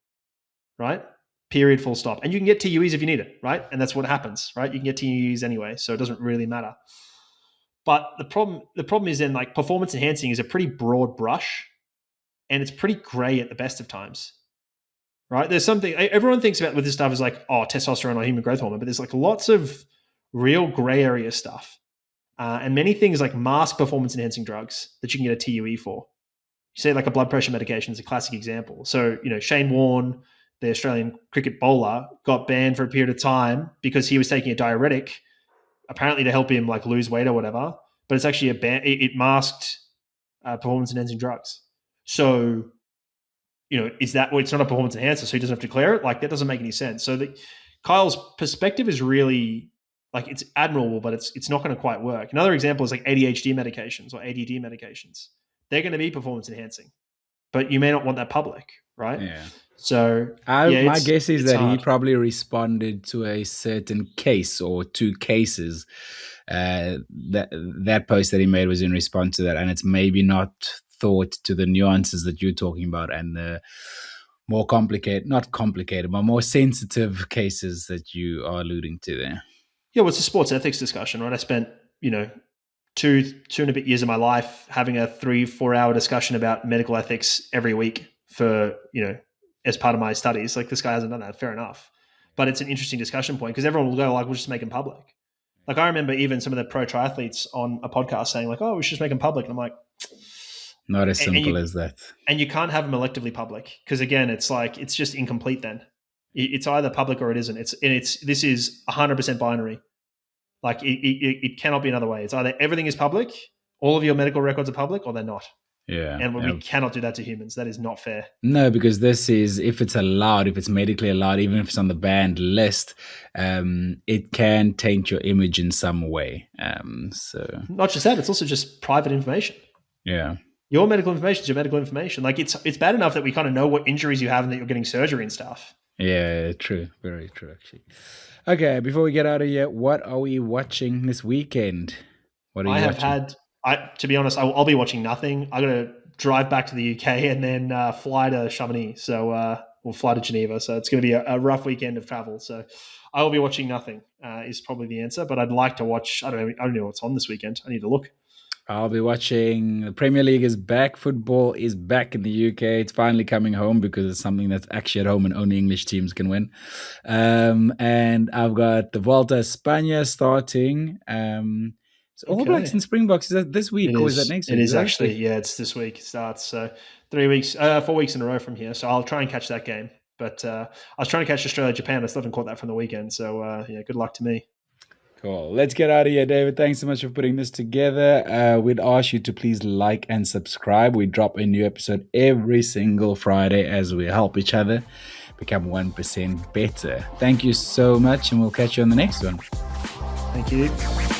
right? Period, full stop. And you can get TUEs if you need it, right? And that's what happens, right? You can get TUEs anyway, so it doesn't really matter. But the problem is then, like, performance enhancing is a pretty broad brush, and it's pretty gray at the best of times, right? There's something everyone thinks about with this stuff is like, oh, testosterone or human growth hormone, but there's like lots of real gray area stuff, and many things like mask performance enhancing drugs that you can get a TUE for. You say like a blood pressure medication is a classic example. So Shane Warne, the Australian cricket bowler, got banned for a period of time because he was taking a diuretic, apparently to help him like lose weight or whatever, but it's actually it masked performance enhancing drugs. So, is that, well, it's not a performance enhancer, so he doesn't have to declare it? Like, that doesn't make any sense. So Kyle's perspective is really, like, it's admirable, but it's not going to quite work. Another example is like ADHD medications or ADD medications. They're going to be performance enhancing, but you may not want that public, right? Yeah. So my guess is that hard. he probably responded to a certain case or two cases. That post that he made was in response to that, and it's maybe not thought to the nuances that you're talking about and the more not complicated, but more sensitive cases that you are alluding to there. Yeah, well, it's a sports ethics discussion, right? I spent, 2 and a bit years of my life having a 3-4 hour discussion about medical ethics every week for, as part of my studies. Like, this guy hasn't done that. Fair enough. But it's an interesting discussion point because everyone will go like, we'll just make them public. Like, I remember even some of the pro triathletes on a podcast saying like, oh, we should just make them public. And I'm like, not as simple as that. And you can't have them electively public because, again, it's like, it's just incomplete then. It's either public or it isn't. This is 100% binary. Like, it cannot be another way. It's either everything is public, all of your medical records are public, or they're not. Yeah. And we cannot do that to humans. That is not fair. No, because this is, if it's allowed, if it's medically allowed, even if it's on the banned list, it can taint your image in some way. So not just that, it's also just private information. Yeah. Your medical information is your medical information. Like, it's bad enough that we kind of know what injuries you have and that you're getting surgery and stuff. Yeah, true. Very true, actually. Okay, before we get out of here, what are we watching this weekend? What are you watching? To be honest, I'll be watching nothing. I'm going to drive back to the UK and then fly to Chamonix. So we'll fly to Geneva. So it's going to be a rough weekend of travel. So I will be watching nothing is probably the answer. But I'd like to watch, I don't know what's on this weekend. I need to look. I'll be watching, the Premier League is back. Football is back in the UK. It's finally coming home because it's something that's actually at home and only English teams can win. And I've got the Volta España starting. So All Blacks and Springboks, is that this week or is that next week? It is actually, yeah, it's this week. It starts. So 4 weeks in a row from here. So I'll try and catch that game. But I was trying to catch Australia-Japan. I still haven't caught that from the weekend. So good luck to me. Cool. Let's get out of here, David. Thanks so much for putting this together. We'd ask you to please like and subscribe. We drop a new episode every single Friday as we help each other become 1% better. Thank you so much, and we'll catch you on the next one. Thank you.